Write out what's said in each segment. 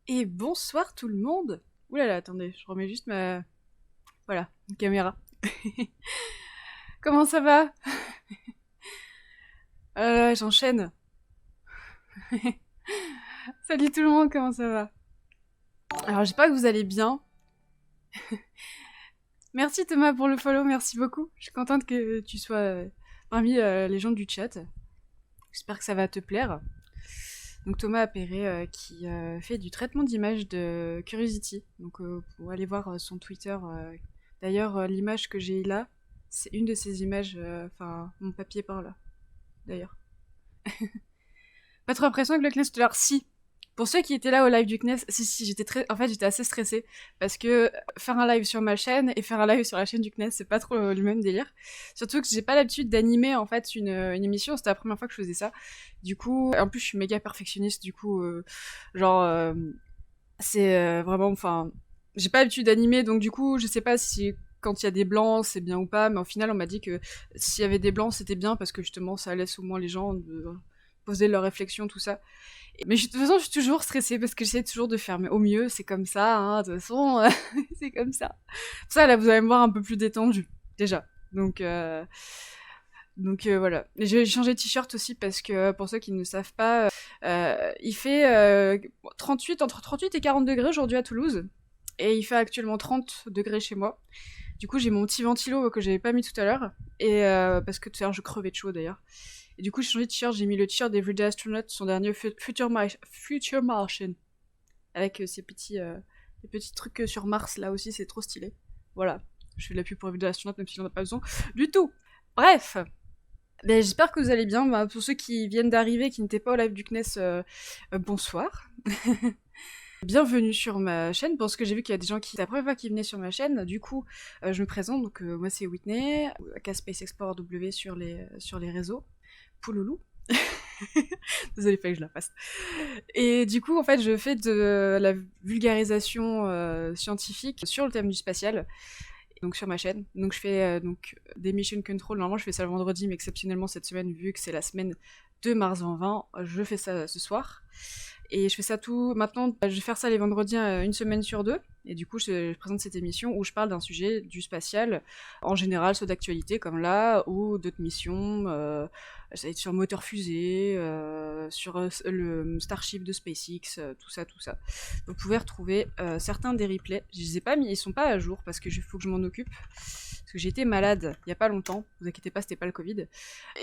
Et bonsoir tout le monde. Ouh là là, attendez, je remets juste ma... Voilà, une caméra. Comment ça va? J'enchaîne. Salut tout le monde, comment ça va? Alors j'espère que vous allez bien. Merci Thomas pour le follow, merci beaucoup. Je suis contente que tu sois parmi les gens du chat. J'espère que ça va te plaire. Donc Thomas Appéré qui fait du traitement d'image de Curiosity. Donc pour aller voir son Twitter. D'ailleurs l'image que j'ai là, c'est une de ces images, enfin mon papier par là d'ailleurs. Pas trop impressionnant que le CNES tout à l'heure. Si. Pour ceux qui étaient là au live du CNES, si, j'étais assez stressée. Parce que faire un live sur ma chaîne et faire un live sur la chaîne du CNES, c'est pas trop le même délire. Surtout que j'ai pas l'habitude d'animer, en fait, une émission. C'était la première fois que je faisais ça. Du coup, en plus, je suis méga perfectionniste. Du coup, genre, c'est vraiment, enfin, j'ai pas l'habitude d'animer. Donc, du coup, je sais pas si quand il y a des blancs, c'est bien ou pas. Mais au final, on m'a dit que s'il y avait des blancs, c'était bien parce que justement, ça laisse au moins les gens poser leurs réflexions, tout ça. Mais de toute façon, je suis toujours stressée parce que j'essaie toujours de faire mais au mieux, c'est comme ça, hein, de toute façon, c'est comme ça. Pour ça, là, vous allez me voir un peu plus détendue, déjà. Donc voilà. Et j'ai changé de t-shirt aussi parce que, pour ceux qui ne savent pas, il fait 38, entre 38 et 40 degrés aujourd'hui à Toulouse. Et il fait actuellement 30 degrés chez moi. Du coup, j'ai mon petit ventilo que j'avais pas mis tout à l'heure. Et parce que tout à l'heure, je crevais de chaud d'ailleurs. Et du coup, j'ai changé de t-shirt, j'ai mis le t-shirt d'Everyday Astronaut, son dernier Future Martian. Avec ces petits trucs sur Mars, là aussi, c'est trop stylé. Voilà. Je fais de la pub pour Everyday Astronaut, même si j'en ai pas besoin du tout. Bref. Ben, j'espère que vous allez bien. Bah, pour ceux qui viennent d'arriver, qui n'étaient pas au live du CNES, bonsoir. Bienvenue sur ma chaîne, parce que j'ai vu qu'il y a des gens qui... C'est la première fois qu'ils venaient sur ma chaîne, du coup, je me présente, donc moi c'est Whitney, aka Space Explorer W sur les réseaux. Pouloulou. Désolée, il fallait que je la fasse. Et du coup, en fait, je fais de la vulgarisation scientifique sur le thème du spatial, donc sur ma chaîne. Donc je fais des mission control. Normalement, je fais ça le vendredi, mais exceptionnellement cette semaine, vu que c'est la semaine de Mars 2020, je fais ça ce soir. Et je fais ça tout. Maintenant, je vais faire ça les vendredis une semaine sur deux. Et du coup, je présente cette émission où je parle d'un sujet du spatial, en général, soit d'actualité comme là, ou d'autres missions. Ça va être sur moteur fusée, sur le Starship de SpaceX, tout ça, tout ça. Vous pouvez retrouver certains des replays. Je les ai pas mis, ils sont pas à jour parce que faut que je m'en occupe. Parce que j'ai été malade il y a pas longtemps. Vous inquiétez pas, c'était pas le Covid.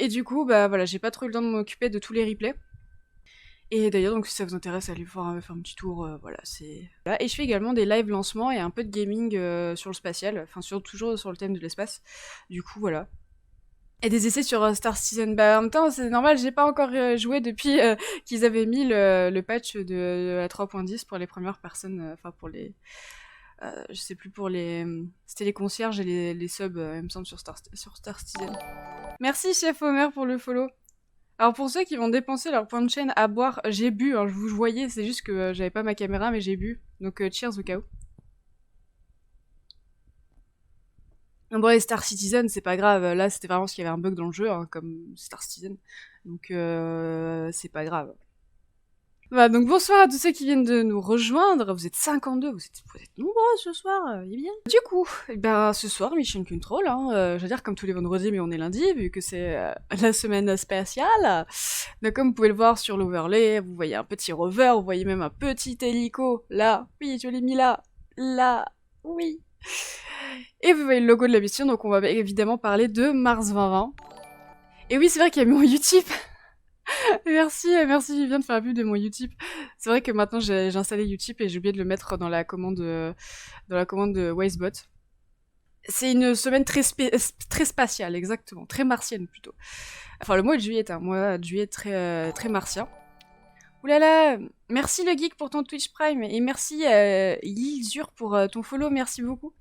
Et du coup, bah voilà, j'ai pas trop eu le temps de m'occuper de tous les replays. Et d'ailleurs, donc si ça vous intéresse, allez voir faire un petit tour, voilà, c'est... Voilà. Et je fais également des live lancements et un peu de gaming sur le spatial, enfin toujours sur le thème de l'espace. Du coup, voilà. Et des essais sur Star Citizen. Bah en même temps, c'est normal, j'ai pas encore joué depuis qu'ils avaient mis le patch de la 3.10 pour les premières personnes, enfin pour les... je sais plus pour les... C'était les concierges et les subs, il me semble, sur Star Citizen. Merci Chef Homer pour le follow. Alors pour ceux qui vont dépenser leur point de chaîne à boire, j'ai bu, hein, je vous voyais, c'est juste que j'avais pas ma caméra mais j'ai bu. Donc cheers au cas où. Bon les Star Citizen, c'est pas grave, là c'était vraiment parce qu'il y avait un bug dans le jeu, hein, comme Star Citizen. Donc c'est pas grave. Voilà, donc bonsoir à tous ceux qui viennent de nous rejoindre. Vous êtes 52, vous êtes nombreux ce soir, eh bien. Du coup, eh ben, ce soir, Mission Control, hein, je veux dire comme tous les vendredis, mais on est lundi, vu que c'est la semaine spéciale. Donc comme vous pouvez le voir sur l'overlay, vous voyez un petit rover, vous voyez même un petit hélico, là, oui, je l'ai mis là, oui. Et vous voyez le logo de la mission, donc on va évidemment parler de Mars 2020. Et oui, c'est vrai qu'il y a mon Utip. Merci Viviane de faire la pub de mon Utip. C'est vrai que maintenant j'ai installé Utip et j'ai oublié de le mettre dans la commande de Wisebot. C'est une semaine très spatiale, exactement, très martienne plutôt. Enfin, le mois de juillet est un mois de juillet très martien. Oulala, merci le geek pour ton Twitch Prime et merci Yilzur pour ton follow, merci beaucoup.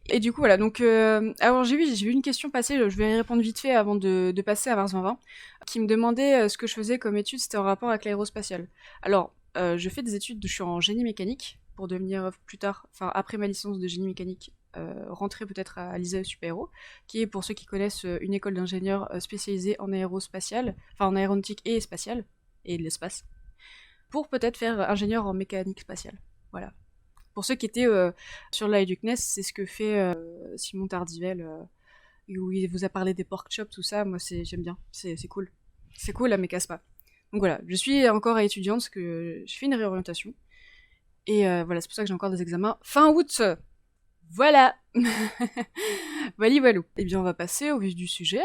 Et du coup, voilà, donc... alors, j'ai vu une question passer, je vais y répondre vite fait avant de passer à Mars 2020, qui me demandait ce que je faisais comme études, c'était en rapport avec l'aérospatiale. Alors, je fais des études, je suis en génie mécanique, pour devenir plus tard, enfin, après ma licence de génie mécanique, rentrer peut-être à l'ISAE Super-Héros, qui est, pour ceux qui connaissent, une école d'ingénieurs spécialisée en aérospatiale, enfin, en aéronautique et spatiale, et de l'espace. pour peut-être faire ingénieur en mécanique spatiale. Voilà. Pour ceux qui étaient sur l'Eye du CNES, c'est ce que fait Simon Tardivell, où il vous a parlé des pork chops, tout ça. Moi, j'aime bien. C'est cool. C'est cool, la mécaspa. Donc voilà, je suis encore étudiante parce que j'ai fait une réorientation. Et voilà, c'est pour ça que j'ai encore des examens fin août. Voilà. Walou. Eh bien, on va passer au vif du sujet.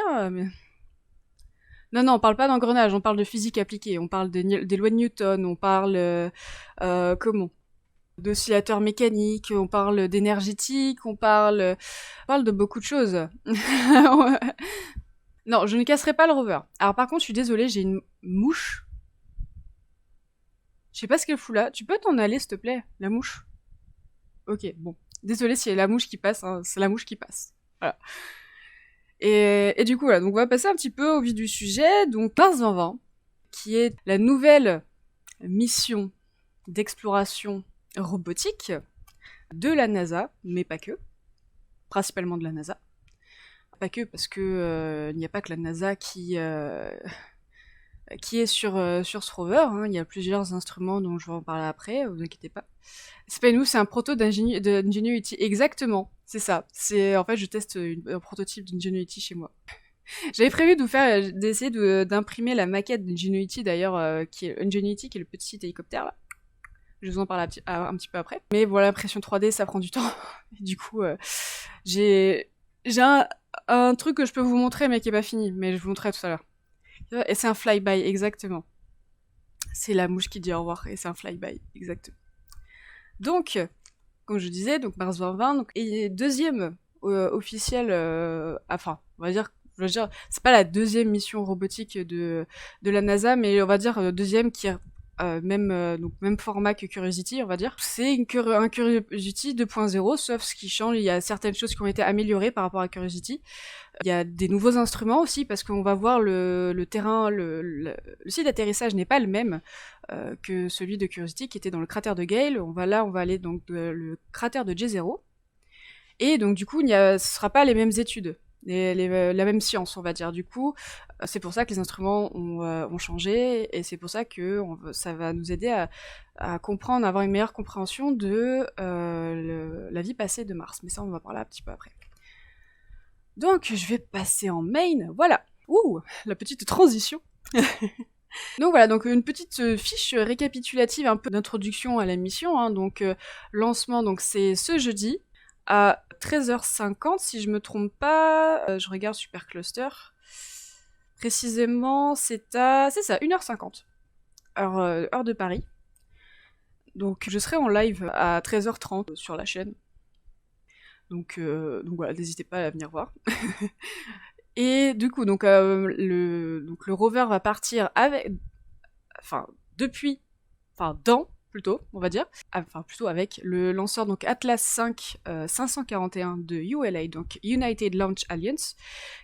Non, on parle pas d'engrenage, on parle de physique appliquée, on parle des lois de Newton, on parle comment d'oscillateurs mécaniques, on parle d'énergétique, on parle de beaucoup de choses. Non, je ne casserai pas le rover. Alors par contre, je suis désolée, j'ai une mouche. Je sais pas ce qu'elle fout là. Tu peux t'en aller, s'il te plaît, la mouche? Ok, bon. Désolée s'il y a la mouche qui passe, hein, c'est la mouche qui passe. Voilà. Et du coup, voilà, donc on va passer un petit peu au vif du sujet. Donc Mars 2020, qui est la nouvelle mission d'exploration robotique de la NASA, mais pas que. Principalement de la NASA. Pas que, parce que il n'y a pas que la NASA qui est sur ce rover, hein. Il y a plusieurs instruments dont je vais en parler après, vous inquiétez pas. C'est pas nous, c'est un proto d'Ingenuity. Exactement, c'est ça. En fait, je teste un prototype d'Ingenuity chez moi. J'avais prévu d'essayer d'imprimer la maquette d'Ingenuity, d'ailleurs, qui est Ingenuity, qui est le petit hélicoptère, là. Je vous en parle un petit peu après. Mais voilà, l'impression 3D, ça prend du temps. Et du coup, j'ai un truc que je peux vous montrer, mais qui est pas fini. Mais je vous montrerai tout à l'heure. Et c'est un flyby, exactement. C'est la mouche qui dit au revoir, et c'est un flyby, exactement. Donc, comme je disais, donc Mars 2020, donc, et deuxième officielle, enfin, on va dire, c'est pas la deuxième mission robotique de la NASA, mais on va dire deuxième qui est donc même format que Curiosity, on va dire. C'est un Curiosity 2.0, sauf ce qui change, il y a certaines choses qui ont été améliorées par rapport à Curiosity. Il y a des nouveaux instruments aussi, parce qu'on va voir le terrain, le site d'atterrissage n'est pas le même que celui de Curiosity, qui était dans le cratère de Gale. On va aller donc le cratère de J0. Et donc du coup, ce sera pas les mêmes études, la même science, on va dire. Du coup, c'est pour ça que les instruments ont changé, et c'est pour ça que ça va nous aider à comprendre, à avoir une meilleure compréhension de la vie passée de Mars. Mais ça, on va en parler un petit peu après. Donc, je vais passer en main, voilà. Ouh, la petite transition. Donc voilà, donc une petite fiche récapitulative un peu d'introduction à la mission, hein. Donc, lancement, donc c'est ce jeudi, à 13h50, si je me trompe pas, je regarde Supercluster. Précisément, c'est ça, 1h50, heure de Paris. Donc je serai en live à 13h30 sur la chaîne. Donc voilà, n'hésitez pas à venir voir. Et du coup, donc le rover va partir plutôt avec le lanceur donc Atlas 5 541 de ULA, donc United Launch Alliance,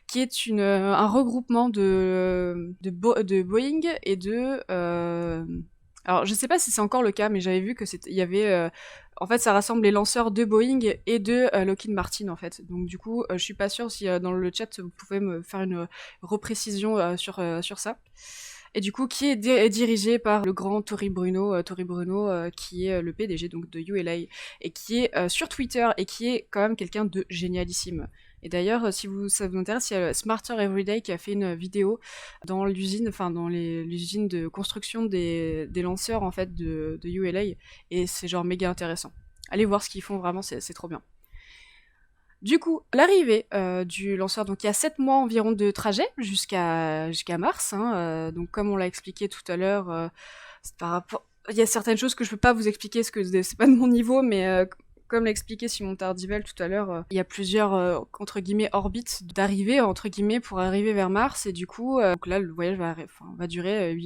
qui est un regroupement de Boeing et de alors je sais pas si c'est encore le cas, mais j'avais vu que il y avait en fait ça rassemble les lanceurs de Boeing et de Lockheed Martin en fait. Donc du coup, je suis pas sûre si dans le chat vous pouvez me faire une reprécision sur ça. Et du coup, qui est dirigé par le grand Tory Bruno, qui est le PDG donc de ULA, et qui est sur Twitter, et qui est quand même quelqu'un de génialissime. Et d'ailleurs, si ça vous intéresse, il y a Smarter Everyday qui a fait une vidéo dans l'usine, l'usine de construction des lanceurs en fait de ULA, et c'est genre méga intéressant. Allez voir ce qu'ils font, vraiment, c'est trop bien. Du coup, l'arrivée du lanceur, donc il y a 7 mois environ de trajet jusqu'à Mars, hein, donc comme on l'a expliqué tout à l'heure, par rapport, il y a certaines choses que je peux pas vous expliquer parce que c'est pas de mon niveau, mais comme l'a expliqué Simon Tardivell tout à l'heure, il y a plusieurs entre guillemets orbites d'arrivée entre guillemets pour arriver vers Mars, et du coup, donc là le voyage va durer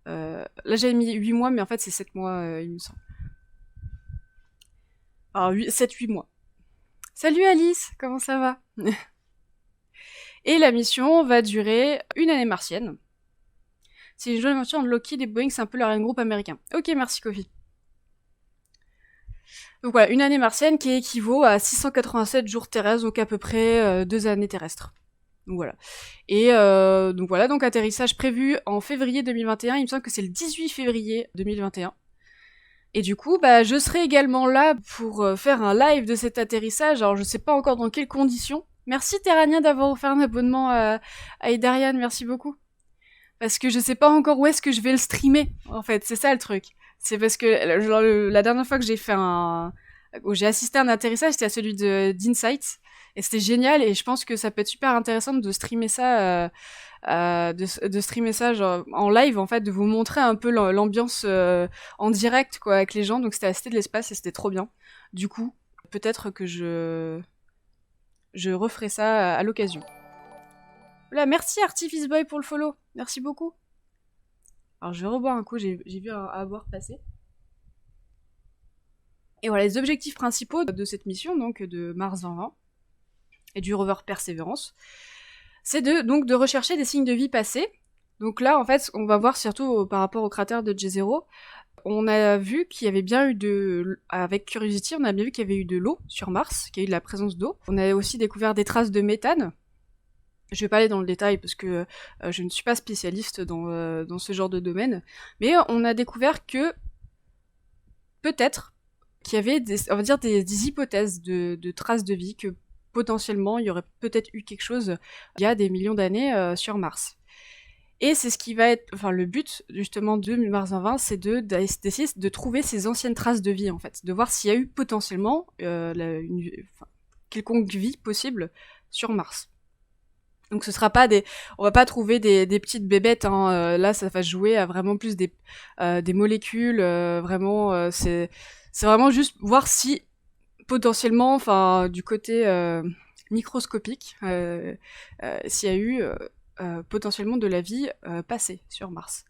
là j'avais mis 8 mois, mais en fait c'est 7 mois il me semble. Alors 7-8 mois. Salut Alice, comment ça va? Et la mission va durer une année martienne. C'est une joint venture de Lockheed et Boeing, c'est un peu leur groupe américain. Ok, merci Kofi. Donc voilà, une année martienne qui équivaut à 687 jours terrestres, donc à peu près 2 années terrestres. Donc voilà. Et donc atterrissage prévu en février 2021. Il me semble que c'est le 18 février 2021. Et du coup, je serai également là pour faire un live de cet atterrissage. Alors, je sais pas encore dans quelles conditions. Merci Terranien d'avoir offert un abonnement à Idarian, merci beaucoup. Parce que je sais pas encore où est-ce que je vais le streamer, en fait. C'est ça le truc. C'est parce que la dernière fois que j'ai fait où j'ai assisté à un atterrissage, c'était à celui d'Insight. Et c'était génial, et je pense que ça peut être super intéressant de streamer ça, de streamer ça genre, en live, en fait, de vous montrer un peu l'ambiance en direct, quoi, avec les gens. Donc c'était à Cité de l'Espace et c'était trop bien. Du coup, peut-être que je referai ça à l'occasion. Voilà, merci Artifice Boy pour le follow. Merci beaucoup. Alors je vais reboire un coup, j'ai vu un boire passer. Et voilà, les objectifs principaux de cette mission, donc de Mars 2020, et du rover Perseverance, c'est de rechercher des signes de vie passés. Donc là, en fait, on va voir surtout par rapport au cratère de J0, on a vu qu'il y avait bien eu avec Curiosity, on a bien vu qu'il y avait eu de l'eau sur Mars, qu'il y a eu de la présence d'eau. On a aussi découvert des traces de méthane. Je vais pas aller dans le détail parce que je ne suis pas spécialiste dans ce genre de domaine, mais on a découvert que peut-être qu'il y avait des hypothèses de traces de vie, que potentiellement il y aurait peut-être eu quelque chose il y a des millions d'années sur Mars. Et c'est ce qui va être, le but justement de Mars 2020, c'est d'essayer de trouver ces anciennes traces de vie, en fait, de voir s'il y a eu potentiellement quelconque vie possible sur Mars. Donc ce sera pas on va pas trouver des petites bébêtes, hein. Là ça va jouer à vraiment plus des molécules, vraiment c'est vraiment juste voir si potentiellement, du côté microscopique, s'il y a eu potentiellement de la vie passée sur Mars.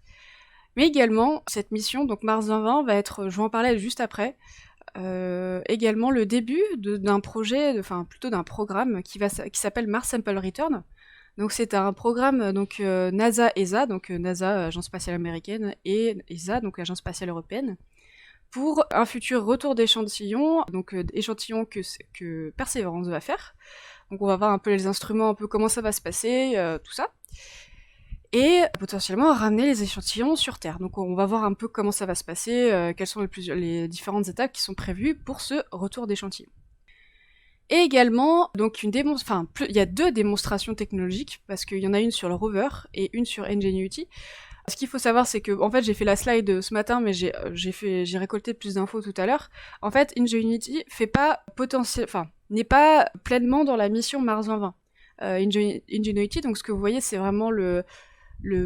Mais également cette mission, donc Mars 2020, va être, je vais en parler juste après, également le début d'un projet, plutôt d'un programme qui s'appelle Mars Sample Return. Donc c'est un programme NASA-ESA, donc NASA, Agence spatiale américaine, et ESA, donc Agence spatiale européenne, pour un futur retour d'échantillons, donc échantillons que Perseverance va faire. Donc on va voir un peu les instruments, un peu comment ça va se passer, tout ça. Et potentiellement ramener les échantillons sur Terre. Donc on va voir un peu comment ça va se passer, quelles sont les différentes étapes qui sont prévues pour ce retour d'échantillons. Et également, donc il y a 2 démonstrations technologiques, parce qu'il y en a une sur le rover et une sur Ingenuity. Ce qu'il faut savoir, c'est que, en fait, j'ai fait la slide ce matin, mais j'ai récolté plus d'infos tout à l'heure. En fait, Ingenuity n'est pas pleinement dans la mission Mars 2020. Ingenuity, donc ce que vous voyez, c'est vraiment le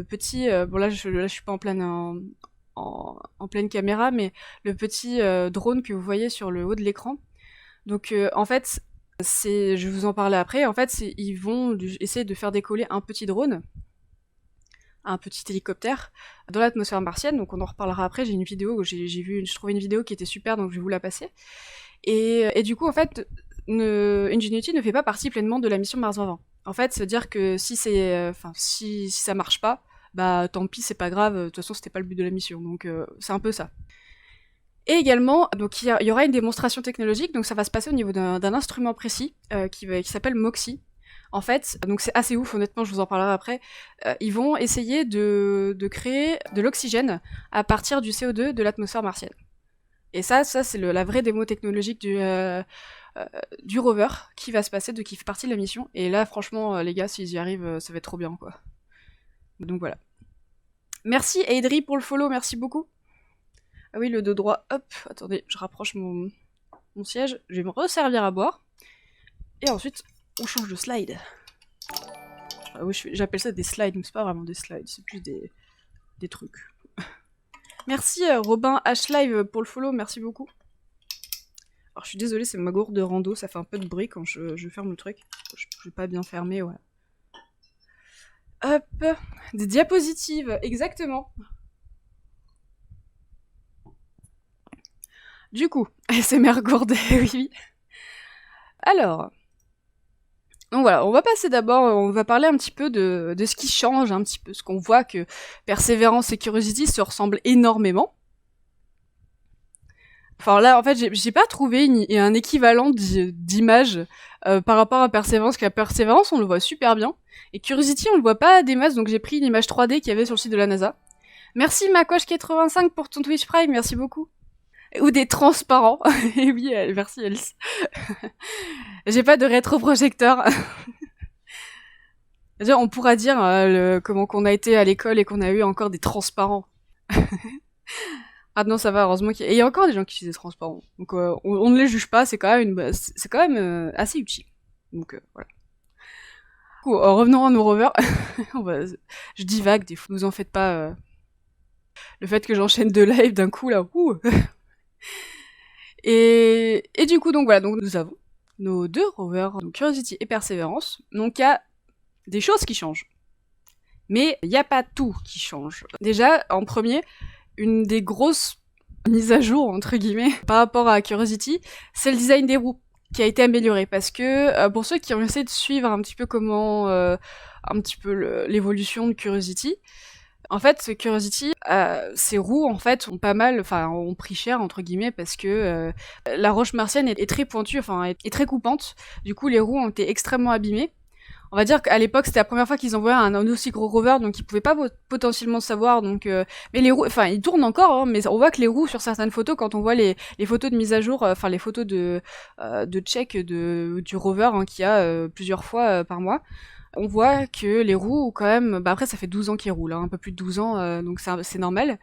petit, là je suis pas en pleine caméra, mais le petit drone que vous voyez sur le haut de l'écran. Donc en fait, je vais vous en parler après. En fait, ils vont essayer de faire décoller un petit drone, un petit hélicoptère, dans l'atmosphère martienne. Donc on en reparlera après. J'ai une vidéo, je trouvais une vidéo qui était super, donc je vais vous la passer. Et du coup, en fait, Ingenuity ne fait pas partie pleinement de la mission Mars 2020. En fait, c'est-à-dire que si ça marche pas, tant pis, c'est pas grave. De toute façon, c'était pas le but de la mission. Donc c'est un peu ça. Et également, donc il y aura une démonstration technologique, donc ça va se passer au niveau d'un instrument précis qui s'appelle MOXIE. En fait, donc c'est assez ouf, honnêtement, je vous en parlerai après. Ils vont essayer de créer de l'oxygène à partir du CO2 de l'atmosphère martienne. Et ça c'est la vraie démo technologique du rover qui va se passer, qui fait partie de la mission. Et là, franchement, les gars, s'ils y arrivent, ça va être trop bien, quoi. Donc voilà. Merci Aidri pour le follow, merci beaucoup. Ah oui, le dos droit, hop, attendez, je rapproche mon siège, je vais me resservir à boire. Et ensuite, on change de slide. Ah oui, j'appelle ça des slides, mais c'est pas vraiment des slides, c'est plus des trucs. Merci Robin H-Live pour le follow, merci beaucoup. Alors je suis désolée, c'est ma gourde de rando, ça fait un peu de bruit quand je ferme le truc. Je vais pas bien fermer, ouais. Hop, des diapositives, exactement. Du coup, ASMR gourde, oui. Alors, donc voilà, on va passer d'abord, on va parler un petit peu de ce qui change, un petit peu, ce qu'on voit que Perseverance et Curiosity se ressemblent énormément. Enfin là, en fait, j'ai pas trouvé un équivalent d'image par rapport à Perseverance, qu'à Perseverance, on le voit super bien. Et Curiosity, on le voit pas des masses, donc j'ai pris une image 3D qu'il y avait sur le site de la NASA. Merci Macoche85 pour ton Twitch Prime, merci beaucoup. Ou des transparents. Et oui, merci Alice. J'ai pas de rétroprojecteur. C'est-à-dire, on pourra dire comment qu'on a été à l'école et qu'on a eu encore des transparents. Ah non, ça va, heureusement qu'il y a... Et il y a encore des gens qui utilisent des transparents. Donc on ne les juge pas, c'est quand même assez utile. Donc voilà. Du coup, revenons à nos rovers. Je divague des fois, vous en faites pas. Le fait que j'enchaîne 2 lives d'un coup là, ouh. Et du coup, donc voilà, donc nous avons nos 2 rovers, donc Curiosity et Perseverance. Donc il y a des choses qui changent. Mais il n'y a pas tout qui change. Déjà, en premier, une des grosses mises à jour, entre guillemets, par rapport à Curiosity, c'est le design des roues, qui a été amélioré. Parce que, pour ceux qui ont essayé de suivre un petit peu comment... un petit peu l'évolution de Curiosity, en fait, Curiosity, ces roues, en fait, ont pris cher, entre guillemets, parce que la roche martienne est très pointue, enfin, est très coupante. Du coup, les roues ont été extrêmement abîmées. On va dire qu'à l'époque, c'était la première fois qu'ils envoyaient un aussi gros rover, donc ils pouvaient pas potentiellement savoir. Donc, mais les roues, enfin, ils tournent encore, hein, mais on voit que les roues sur certaines photos, quand on voit les photos de mise à jour, les photos de check du rover hein, qu'il y a plusieurs fois par mois, on voit que les roues, quand même, bah après ça fait 12 ans qu'ils roulent, hein, un peu plus de 12 ans, donc c'est normal.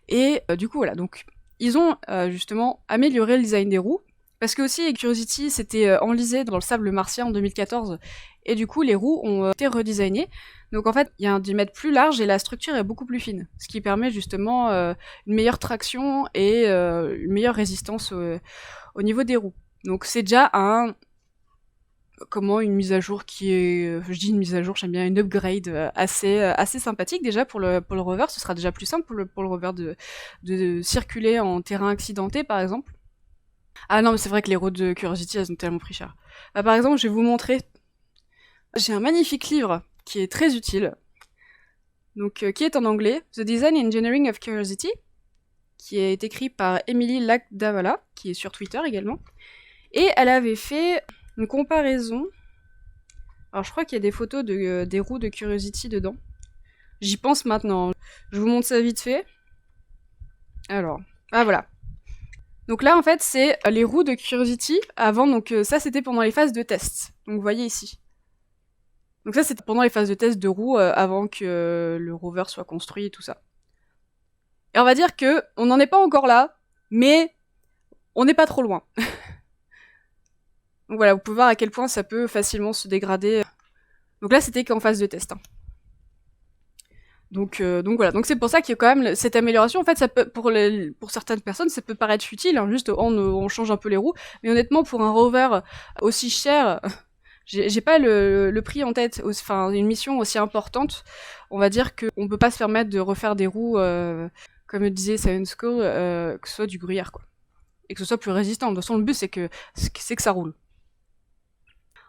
Et du coup voilà, donc ils ont justement amélioré le design des roues. Parce que aussi, Curiosity s'était enlisé dans le sable martien en 2014, et du coup, les roues ont été redesignées. Donc en fait, il y a un diamètre plus large et la structure est beaucoup plus fine, ce qui permet justement une meilleure traction et une meilleure résistance au niveau des roues. Donc c'est déjà une mise à jour qui est, je dis une mise à jour, j'aime bien une upgrade assez sympathique déjà pour le rover. Ce sera déjà plus simple pour le rover de circuler en terrain accidenté par exemple. Ah non, mais c'est vrai que les roues de Curiosity, elles ont tellement pris cher. Bah, par exemple, je vais vous montrer. J'ai un magnifique livre qui est très utile. Donc, qui est en anglais. The Design and Engineering of Curiosity. Qui est écrit par Emily Lagdavala, qui est sur Twitter également. Et elle avait fait une comparaison. Alors, je crois qu'il y a des photos des roues de Curiosity dedans. J'y pense maintenant. Je vous montre ça vite fait. Alors, voilà. Donc là, en fait, c'est les roues de Curiosity avant, donc ça, c'était pendant les phases de test. Donc vous voyez ici. Donc ça, c'était pendant les phases de test de roues avant que le rover soit construit et tout ça. Et on va dire que on n'en est pas encore là, mais on n'est pas trop loin. Donc voilà, vous pouvez voir à quel point ça peut facilement se dégrader. Donc là, c'était qu'en phase de test. Hein. Donc voilà, donc c'est pour ça qu'il y a quand même cette amélioration. En fait, ça peut pour certaines personnes, ça peut paraître futile, hein, juste on change un peu les roues. Mais honnêtement, pour un rover aussi cher, j'ai pas le prix en tête. Enfin, une mission aussi importante, on va dire qu'on peut pas se permettre de refaire des roues, comme le disait Science School, que ce soit du gruyère, quoi, et que ce soit plus résistant. De toute façon, le but c'est que ça roule.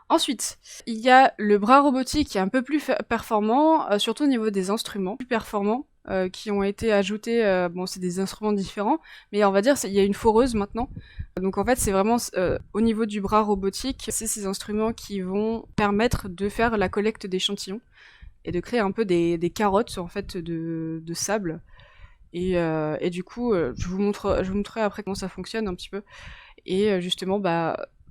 Ensuite, il y a le bras robotique qui est un peu plus performant, surtout au niveau des instruments plus performants qui ont été ajoutés. Bon, c'est des instruments différents, mais on va dire il y a une foreuse maintenant. Donc en fait, c'est vraiment au niveau du bras robotique, c'est ces instruments qui vont permettre de faire la collecte d'échantillons et de créer un peu des carottes en fait de sable. Et du coup, je vous montrerai après comment ça fonctionne un petit peu. Et justement,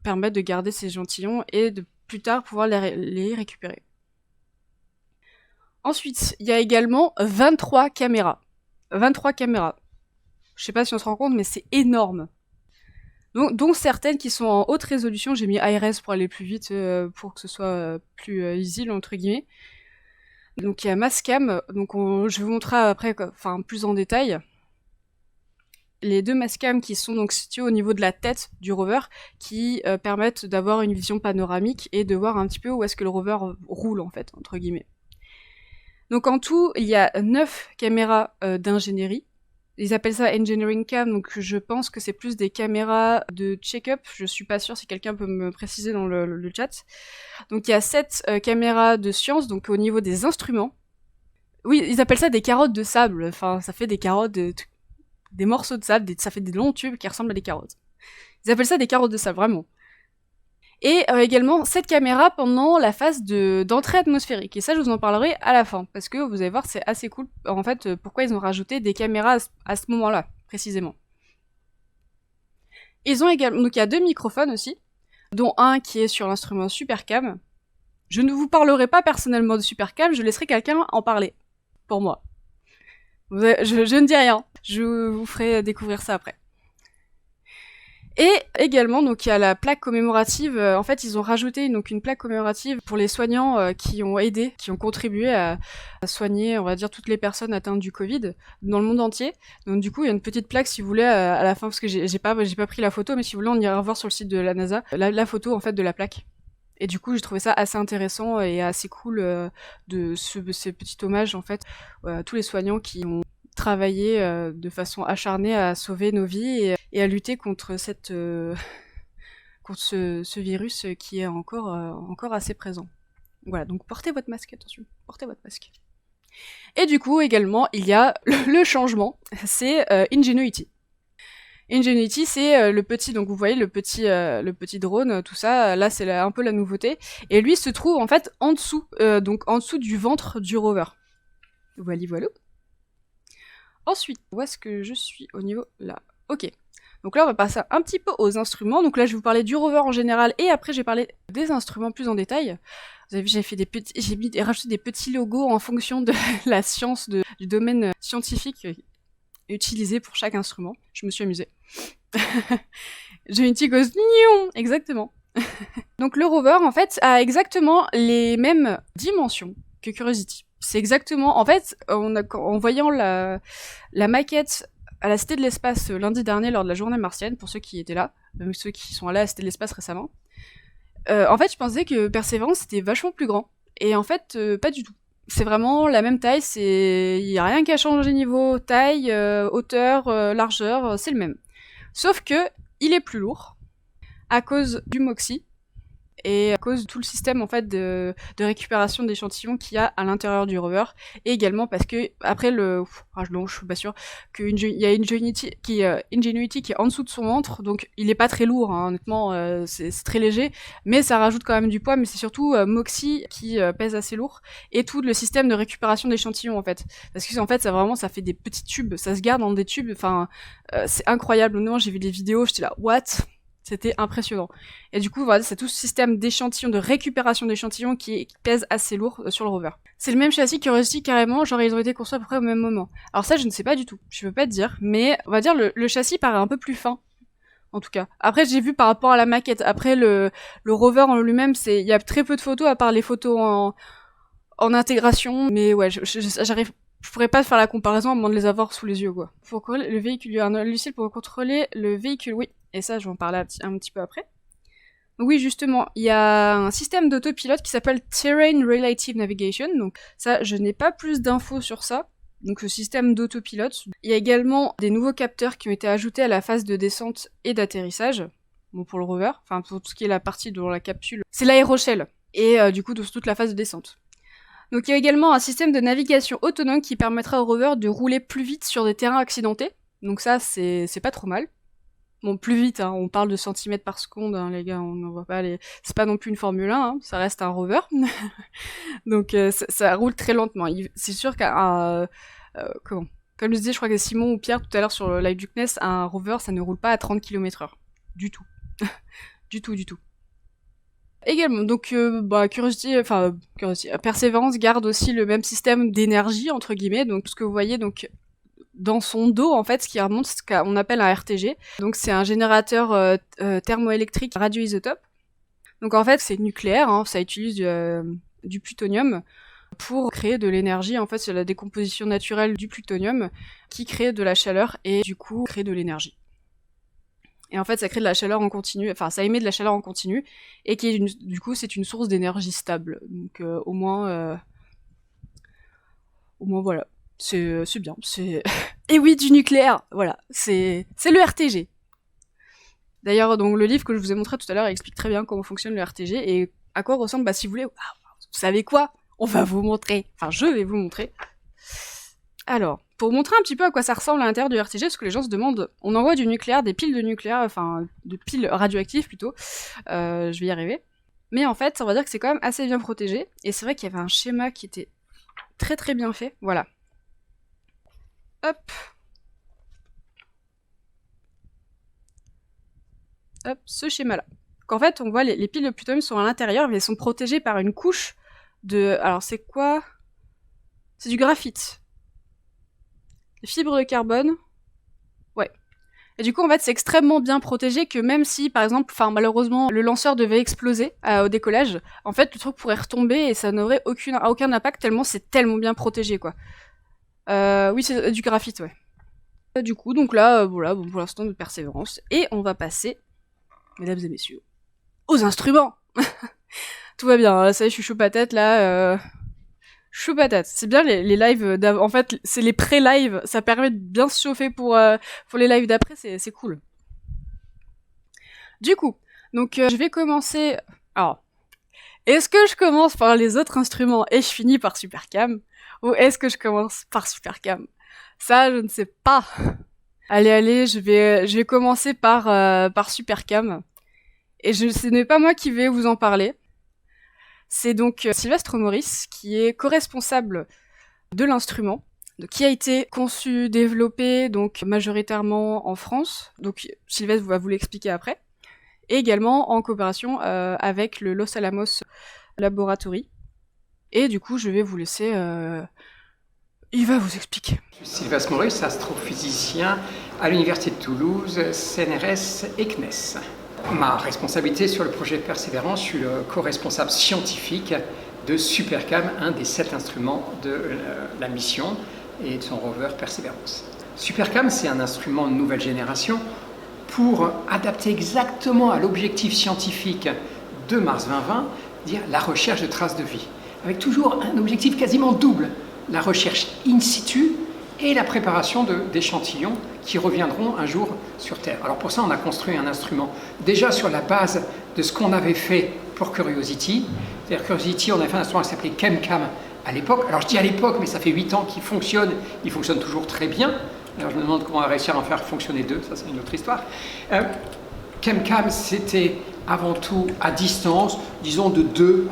permettre de garder ces échantillons et de plus tard pouvoir les récupérer. Ensuite, il y a également 23 caméras. 23 caméras. Je sais pas si on se rend compte, mais c'est énorme. Dont certaines qui sont en haute résolution. J'ai mis IRS pour aller plus vite, pour que ce soit plus easy, entre guillemets. Donc il y a Mastcam, donc je vais vous montrer après, plus en détail. Les 2 Mastcam qui sont donc situés au niveau de la tête du rover, qui permettent d'avoir une vision panoramique et de voir un petit peu où est-ce que le rover roule, en fait, entre guillemets. Donc en tout, il y a 9 caméras d'ingénierie. Ils appellent ça Engineering Cam, donc je pense que c'est plus des caméras de check-up. Je suis pas sûre si quelqu'un peut me préciser dans le chat. Donc il y a 7 caméras de science, donc au niveau des instruments. Oui, ils appellent ça des carottes de sable. Enfin, ça fait des carottes des morceaux de sable, ça fait des longs tubes qui ressemblent à des carottes. Ils appellent ça des carottes de sable, vraiment. Et également, cette caméra pendant la phase d'entrée atmosphérique. Et ça, je vous en parlerai à la fin, parce que vous allez voir, c'est assez cool, en fait, pourquoi ils ont rajouté des caméras à ce moment-là, précisément. Ils ont également, donc il y a 2 microphones aussi, dont un qui est sur l'instrument Supercam. Je ne vous parlerai pas personnellement de Supercam, je laisserai quelqu'un en parler, pour moi. Je ne dis rien, je vous ferai découvrir ça après. Et également, donc il y a la plaque commémorative. En fait, ils ont rajouté donc une plaque commémorative pour les soignants qui ont aidé, qui ont contribué à soigner, on va dire, toutes les personnes atteintes du Covid dans le monde entier. Donc du coup, il y a une petite plaque si vous voulez à la fin, parce que j'ai pas pris la photo, mais si vous voulez, on ira voir sur le site de la NASA la photo en fait de la plaque. Et du coup, j'ai trouvé ça assez intéressant et assez cool de ce petit hommage en fait à tous les soignants qui ont travaillé de façon acharnée à sauver nos vies et à lutter contre contre ce virus qui est encore assez présent. Voilà, donc portez votre masque, attention, portez votre masque. Et du coup, également, il y a le changement, c'est Ingenuity. Ingenuity, c'est le petit, donc vous voyez le petit drone, tout ça, là c'est un peu la nouveauté. Et lui se trouve en fait en dessous, donc en dessous du ventre du rover. Voilà. Ensuite, où est-ce que je suis au niveau là? Ok. Donc là, on va passer un petit peu aux instruments. Donc là, je vais vous parler du rover en général et après, j'ai parlé des instruments plus en détail. Vous avez vu, j'ai rajouté des petits logos en fonction de la science, du domaine scientifique utilisé pour chaque instrument. Je me suis amusée. J'ai une petite gosse. Exactement. Donc le rover, en fait, a exactement les mêmes dimensions que Curiosity. C'est exactement... En fait, en voyant la maquette à la Cité de l'Espace lundi dernier lors de la journée martienne, pour ceux qui étaient là, même ceux qui sont allés à la Cité de l'Espace récemment, en fait, je pensais que Perseverance était vachement plus grand. Et en fait, pas du tout. C'est vraiment la même taille, il y a rien qui a changé niveau taille, hauteur, largeur, c'est le même. Sauf que il est plus lourd à cause du MOXIE et à cause de tout le système en fait de récupération d'échantillons qu'il y a à l'intérieur du rover, et également parce que après je suis pas sûre qu'il y a Ingenuity qui est en dessous de son ventre, donc il est pas très lourd, hein, honnêtement, c'est très léger, mais ça rajoute quand même du poids, mais c'est surtout MOXIE qui pèse assez lourd, et tout le système de récupération d'échantillons en fait, parce que en fait ça fait des petits tubes, ça se garde dans des tubes, enfin c'est incroyable. Non, j'ai vu des vidéos, j'étais là what. C'était impressionnant. Et du coup, voilà, c'est tout ce système d'échantillons, de récupération d'échantillons qui pèse assez lourd sur le rover. C'est le même châssis que Curiosity carrément, genre ils ont été conçus à peu près au même moment. Alors ça, je ne sais pas du tout, je peux pas te dire, mais on va dire le châssis paraît un peu plus fin, en tout cas. Après, j'ai vu par rapport à la maquette, après le rover en lui-même, il y a très peu de photos, à part les photos en intégration, mais ouais, je pourrais pas faire la comparaison à moins de les avoir sous les yeux, quoi. Pour contrôler le véhicule, il y a un logiciel pour contrôler le véhicule, oui. Et ça, je vais en parler un petit peu après. Donc oui, justement, il y a un système d'autopilote qui s'appelle Terrain Relative Navigation. Donc ça, je n'ai pas plus d'infos sur ça. Donc ce système d'autopilote. Il y a également des nouveaux capteurs qui ont été ajoutés à la phase de descente et d'atterrissage. Bon, pour le rover, enfin pour tout ce qui est la partie dans la capsule. C'est l'aéroshell. Et du coup, de toute la phase de descente. Donc il y a également un système de navigation autonome qui permettra au rover de rouler plus vite sur des terrains accidentés. Donc ça, c'est pas trop mal. Bon, plus vite, hein, on parle de centimètres par seconde, hein, les gars, on ne voit pas c'est pas non plus une Formule 1, hein, ça reste un rover. Donc ça roule très lentement. C'est sûr qu'un... Comme je disais, je crois que Simon ou Pierre tout à l'heure sur le live du CNES, un rover, ça ne roule pas à 30 km/h. Du tout. du tout. Également, donc Curiosity, Perseverance garde aussi le même système d'énergie, entre guillemets, donc ce que vous voyez, donc dans son dos, en fait, ce qui remonte, ce qu'on appelle un RTG. Donc c'est un générateur thermoélectrique radioisotope. Donc en fait, c'est nucléaire, hein, ça utilise du plutonium pour créer de l'énergie. En fait, c'est la décomposition naturelle du plutonium qui crée de la chaleur et du coup crée de l'énergie. Et en fait, ça crée de la chaleur en continu, enfin ça émet de la chaleur en continu, et du coup c'est une source d'énergie stable. Donc au moins voilà. C'est bien, Et oui, du nucléaire, voilà, c'est le RTG. D'ailleurs, donc le livre que je vous ai montré tout à l'heure explique très bien comment fonctionne le RTG et à quoi ressemble, si vous voulez, vous savez quoi? On va vous montrer, enfin je vais vous montrer. Alors, pour montrer un petit peu à quoi ça ressemble à l'intérieur du RTG, parce que les gens se demandent, on envoie du nucléaire, des piles de nucléaire, enfin, de piles radioactives plutôt, je vais y arriver. Mais en fait, on va dire que c'est quand même assez bien protégé, et c'est vrai qu'il y avait un schéma qui était très très bien fait, voilà. Hop. Hop, ce schéma-là. Qu'en fait, on voit les piles de plutonium sont à l'intérieur, mais elles sont protégées par une couche de... Alors, c'est quoi? C'est du graphite. Des fibres de carbone. Ouais. Et du coup, en fait, c'est extrêmement bien protégé que même si, par exemple, malheureusement, le lanceur devait exploser au décollage, en fait, le truc pourrait retomber et ça n'aurait aucun impact tellement c'est tellement bien protégé, quoi. Oui, c'est du graphite, ouais. Du coup, donc là, voilà, bon, pour l'instant, de persévérance. Et on va passer, mesdames et messieurs, aux instruments. Tout va bien, ça y est, je suis chaud patate, là. Chaud patate. C'est bien les lives en fait, c'est les pré-lives. Ça permet de bien se chauffer pour les lives d'après, c'est cool. Du coup, donc je vais commencer... Alors, est-ce que je commence par les autres instruments et je finis par Supercam? Ou est-ce que je commence par Supercam? Ça, je ne sais pas. Allez, je vais commencer par Supercam. Et ce n'est pas moi qui vais vous en parler. C'est donc Sylvestre Maurice qui est co-responsable de l'instrument, qui a été conçu, développé donc majoritairement en France. Donc Sylvestre va vous l'expliquer après. Et également en coopération avec le Los Alamos Laboratory. Et du coup, je vais vous laisser... il va vous expliquer. Je suis Sylvestre Maurice, astrophysicien à l'Université de Toulouse, CNRS et CNES. Ma responsabilité sur le projet Persévérance, je suis le co-responsable scientifique de Supercam, un des 7 instruments de la mission et de son rover Persévérance. Supercam, c'est un instrument de nouvelle génération pour adapter exactement à l'objectif scientifique de Mars 2020, dire la recherche de traces de vie, avec toujours un objectif quasiment double, la recherche in situ et la préparation d'échantillons qui reviendront un jour sur Terre. Alors pour ça, on a construit un instrument déjà sur la base de ce qu'on avait fait pour Curiosity. C'est-à-dire Curiosity, on avait fait un instrument qui s'appelait ChemCam à l'époque. Alors je dis à l'époque, mais ça fait 8 ans qu'il fonctionne. Il fonctionne toujours très bien. Alors je me demande comment on va réussir à en faire fonctionner 2. Ça, c'est une autre histoire. ChemCam, c'était avant tout à distance, disons de 2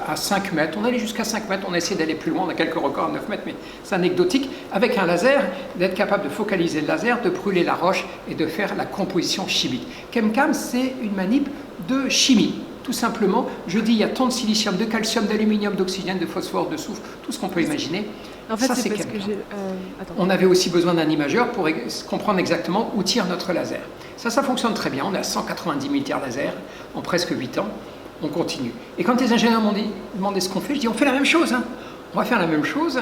à 5 mètres. On allait jusqu'à 5 mètres, on a essayé d'aller plus loin, on a quelques records à 9 mètres, mais c'est anecdotique. Avec un laser, d'être capable de focaliser le laser, de brûler la roche et de faire la composition chimique. ChemCam, c'est une manip de chimie. Tout simplement, je dis il y a tant de silicium, de calcium, d'aluminium, d'oxygène, de phosphore, de soufre, tout ce qu'on peut imaginer. En fait, ça, c'est parce ChemCam. que j'ai... On avait aussi besoin d'un imageur pour comprendre exactement où tire notre laser. Ça fonctionne très bien. On a 190 000 tirs laser en presque 8 ans. On continue. Et quand les ingénieurs m'ont demandé ce qu'on fait, je dis on fait la même chose. Hein. On va faire la même chose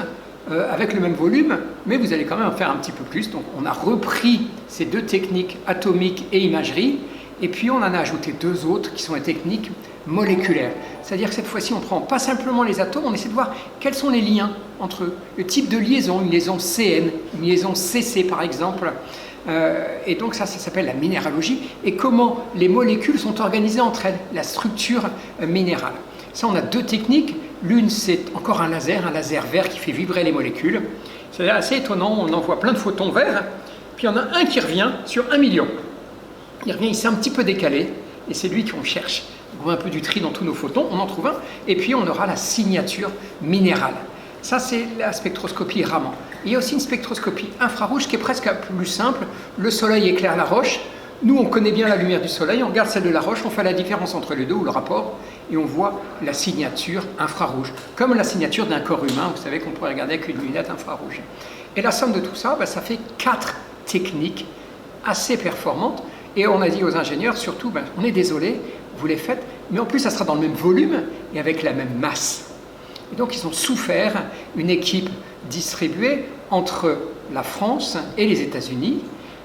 avec le même volume, mais vous allez quand même en faire un petit peu plus. Donc on a repris ces 2 techniques atomiques et imagerie, et puis on en a ajouté 2 autres qui sont les techniques moléculaires. C'est-à-dire que cette fois-ci, on ne prend pas simplement les atomes, on essaie de voir quels sont les liens entre eux. Le type de liaison, une liaison CN, une liaison CC par exemple. Et donc ça s'appelle la minéralogie. Et comment les molécules sont organisées entre elles, la structure minérale. Ça, on a 2 techniques. L'une, c'est encore un laser vert qui fait vibrer les molécules. C'est assez étonnant, on envoie plein de photons verts, puis il y en a un qui revient sur 1 million. Il revient, il s'est un petit peu décalé, et c'est lui qu'on cherche. On voit un peu du tri dans tous nos photons, on en trouve un, et puis on aura la signature minérale. Ça, c'est la spectroscopie Raman. Il y a aussi une spectroscopie infrarouge qui est presque plus simple. Le soleil éclaire la roche. Nous, on connaît bien la lumière du soleil, on regarde celle de la roche, on fait la différence entre les deux, ou le rapport, et on voit la signature infrarouge. Comme la signature d'un corps humain, vous savez qu'on pourrait regarder avec une lunette infrarouge. Et la somme de tout ça, ça fait 4 techniques assez performantes. Et on a dit aux ingénieurs, surtout, on est désolé, vous les faites, mais en plus, ça sera dans le même volume et avec la même masse. Et donc, ils ont souffert une équipe distribuée entre la France et les États-Unis.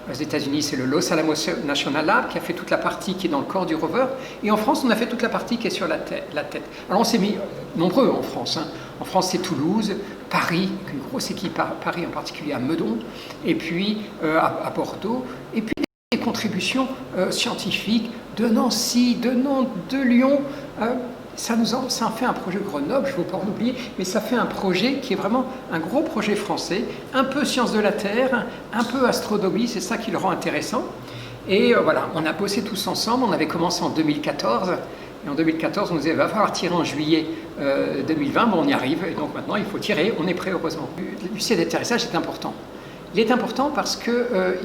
Aux États-Unis, c'est le Los Alamos National Lab qui a fait toute la partie qui est dans le corps du rover. Et en France, on a fait toute la partie qui est sur la tête. Alors, on s'est mis nombreux en France. Hein. En France, c'est Toulouse, Paris, une grosse équipe à Paris, en particulier à Meudon, et puis à Bordeaux, et puis des contributions scientifiques de Nancy, de Nantes, de Lyon. ça en fait un projet Grenoble, je ne veux pas en oublier, mais ça fait un projet qui est vraiment un gros projet français, un peu science de la Terre, un peu astronomie, c'est ça qui le rend intéressant. Et voilà, on a bossé tous ensemble, on avait commencé en 2014, et en 2014 on nous disait va falloir tirer en juillet 2020, bon on y arrive, et donc maintenant il faut tirer, on est prêt heureusement. L'essai d'atterrissage est important. Il est important parce que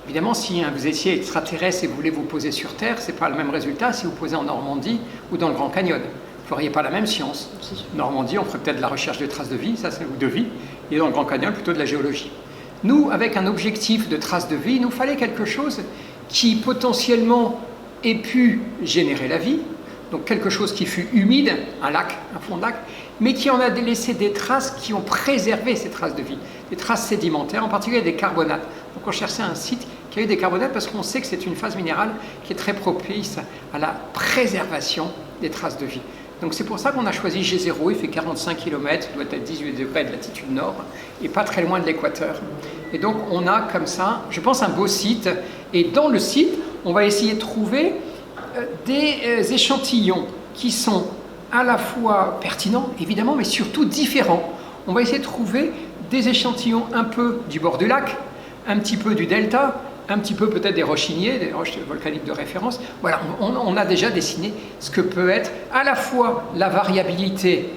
évidemment, si vous étiez extraterrestre et vous voulez vous poser sur Terre, ce n'est pas le même résultat si vous posez en Normandie ou dans le Grand Canyon. Vous ne feriez pas la même science. En Normandie, on ferait peut-être de la recherche de traces de vie, ou de vie, et dans le Grand Canyon, plutôt de la géologie. Nous, avec un objectif de traces de vie, il nous fallait quelque chose qui potentiellement ait pu générer la vie, donc quelque chose qui fut humide, un lac, un fond de lac, mais qui en a laissé des traces qui ont préservé ces traces de vie, des traces sédimentaires, en particulier des carbonates. Donc on cherchait un site qui a eu des carbonates parce qu'on sait que c'est une phase minérale qui est très propice à la préservation des traces de vie. Donc c'est pour ça qu'on a choisi G0, il fait 45 km, il doit être à 18 degrés de latitude nord et pas très loin de l'équateur. Et donc on a comme ça, je pense, un beau site. Et dans le site, on va essayer de trouver des échantillons qui sont à la fois pertinents, évidemment, mais surtout différents. On va essayer de trouver des échantillons un peu du bord du lac, un petit peu du delta, un petit peu peut-être des roches ignées, des roches volcaniques de référence. Voilà, on a déjà dessiné ce que peut être à la fois la variabilité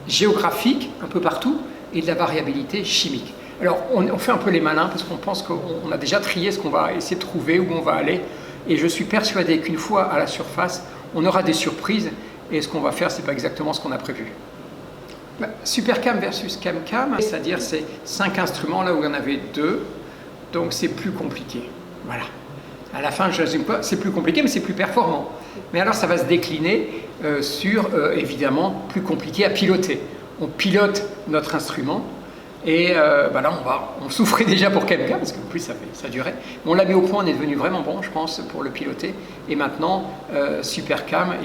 géographique, un peu partout, et de la variabilité chimique. Alors, on fait un peu les malins parce qu'on pense qu'on a déjà trié ce qu'on va essayer de trouver, où on va aller. Et je suis persuadé qu'une fois à la surface, on aura des surprises. Et ce qu'on va faire, ce n'est pas exactement ce qu'on a prévu. Supercam versus CamCam, c'est-à-dire c'est 5 instruments là où il y en avait 2. Donc c'est plus compliqué. Voilà. À la fin, je ne résume pas, c'est plus compliqué, mais c'est plus performant. Mais alors, ça va se décliner sur, évidemment, plus compliqué à piloter. On pilote notre instrument, et là, on souffrait déjà pour CamCam, parce que plus ça durait. Mais on l'a mis au point, on est devenu vraiment bon, je pense, pour le piloter. Et maintenant, Supercam,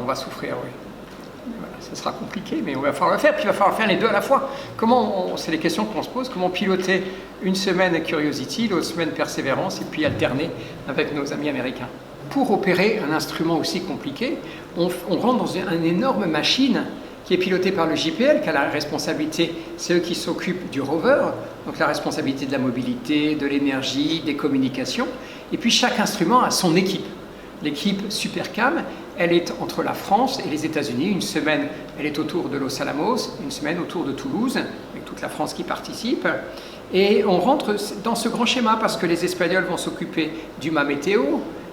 on va souffrir, oui. Voilà, ça sera compliqué, mais on va falloir le faire. Puis il va falloir faire les deux à la fois. C'est les questions qu'on se pose. Comment piloter une semaine Curiosity, l'autre semaine Perseverance, et puis alterner avec nos amis américains. Pour opérer un instrument aussi compliqué, on rentre dans une énorme machine qui est pilotée par le JPL, qui a la responsabilité, c'est eux qui s'occupent du rover, donc la responsabilité de la mobilité, de l'énergie, des communications. Et puis chaque instrument a son équipe. L'équipe Supercam, elle est entre la France et les États-Unis. Une semaine, elle est autour de Los Alamos, une semaine autour de Toulouse, avec toute la France qui participe. Et on rentre dans ce grand schéma parce que les Espagnols vont s'occuper du mât météo,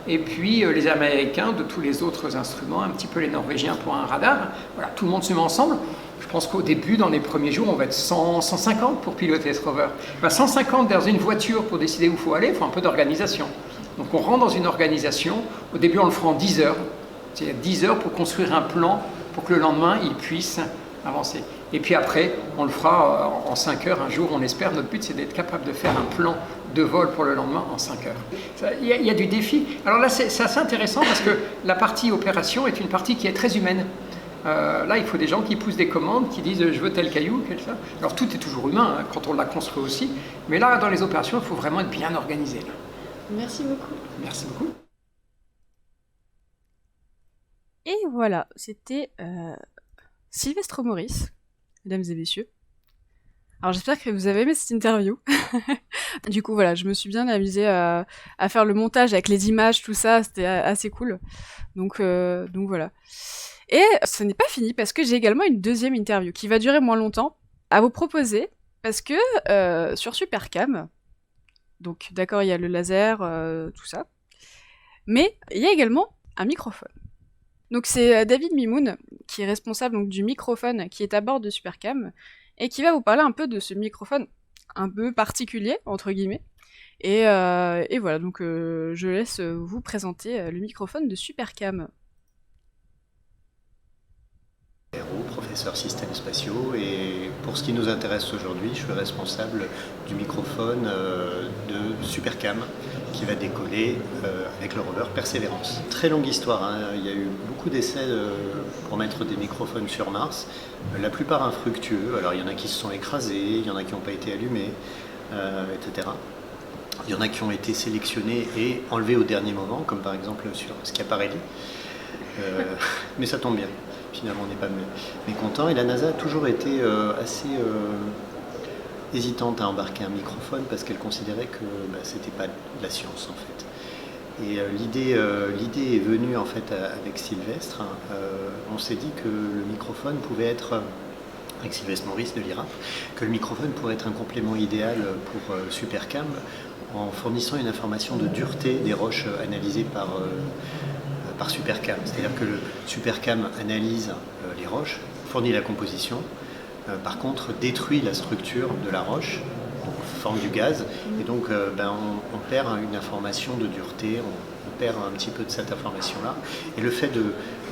et puis les Américains de tous les autres instruments, un petit peu les Norvégiens pour un radar. Voilà, tout le monde se met ensemble. Je pense qu'au début, dans les premiers jours, on va être 150 pour piloter ce rover. 150 dans une voiture pour décider où il faut aller, il faut un peu d'organisation. Donc on rentre dans une organisation. Au début, on le fera en 10 heures. C'est-à-dire 10 heures pour construire un plan pour que le lendemain, il puisse avancer. Et puis après, on le fera en 5 heures un jour, on espère. Notre but, c'est d'être capable de faire un plan de vol pour le lendemain en 5 heures. Il y a du défi. Alors là, c'est assez intéressant parce que la partie opération est une partie qui est très humaine. Là, il faut des gens qui poussent des commandes, qui disent « je veux tel caillou », quel ça. Alors tout est toujours humain, hein, quand on l'a construit aussi. Mais là, dans les opérations, il faut vraiment être bien organisé. Là. Merci beaucoup. Merci beaucoup. Et voilà, c'était Sylvestre Maurice, mesdames et messieurs. Alors j'espère que vous avez aimé cette interview. Du coup voilà, je me suis bien amusée à faire le montage avec les images, tout ça, c'était assez cool. Donc voilà. Et ce n'est pas fini parce que j'ai également une deuxième interview qui va durer moins longtemps à vous proposer parce que sur Supercam, donc d'accord il y a le laser, tout ça, mais il y a également un microphone. Donc c'est David Mimoun qui est responsable donc, du microphone qui est à bord de Supercam et qui va vous parler un peu de ce microphone un peu particulier, entre guillemets. Et voilà, donc je laisse vous présenter le microphone de Supercam. Professeur systèmes spatiaux, et pour ce qui nous intéresse aujourd'hui, je suis responsable du microphone de Supercam qui va décoller avec le rover Perseverance. Très longue histoire, hein. Il y a eu beaucoup d'essais pour mettre des microphones sur Mars, la plupart infructueux. Alors il y en a qui se sont écrasés, il y en a qui n'ont pas été allumés, etc. Il y en a qui ont été sélectionnés et enlevés au dernier moment, comme par exemple sur Schiaparelli. Mais ça tombe bien. Finalement, on n'est pas mécontent. Et la NASA a toujours été assez hésitante à embarquer un microphone parce qu'elle considérait que c'était pas de la science en fait. Et l'idée est venue en fait avec Sylvestre. On s'est dit que le microphone pouvait être, avec Sylvestre Maurice de l'IRAP, que le microphone pourrait être un complément idéal pour Supercam en fournissant une information de dureté des roches analysées par Supercam. C'est-à-dire que le Supercam analyse les roches, fournit la composition, par contre détruit la structure de la roche, donc forme du gaz, et donc on perd une information de dureté, on perd un petit peu de cette information-là, et le fait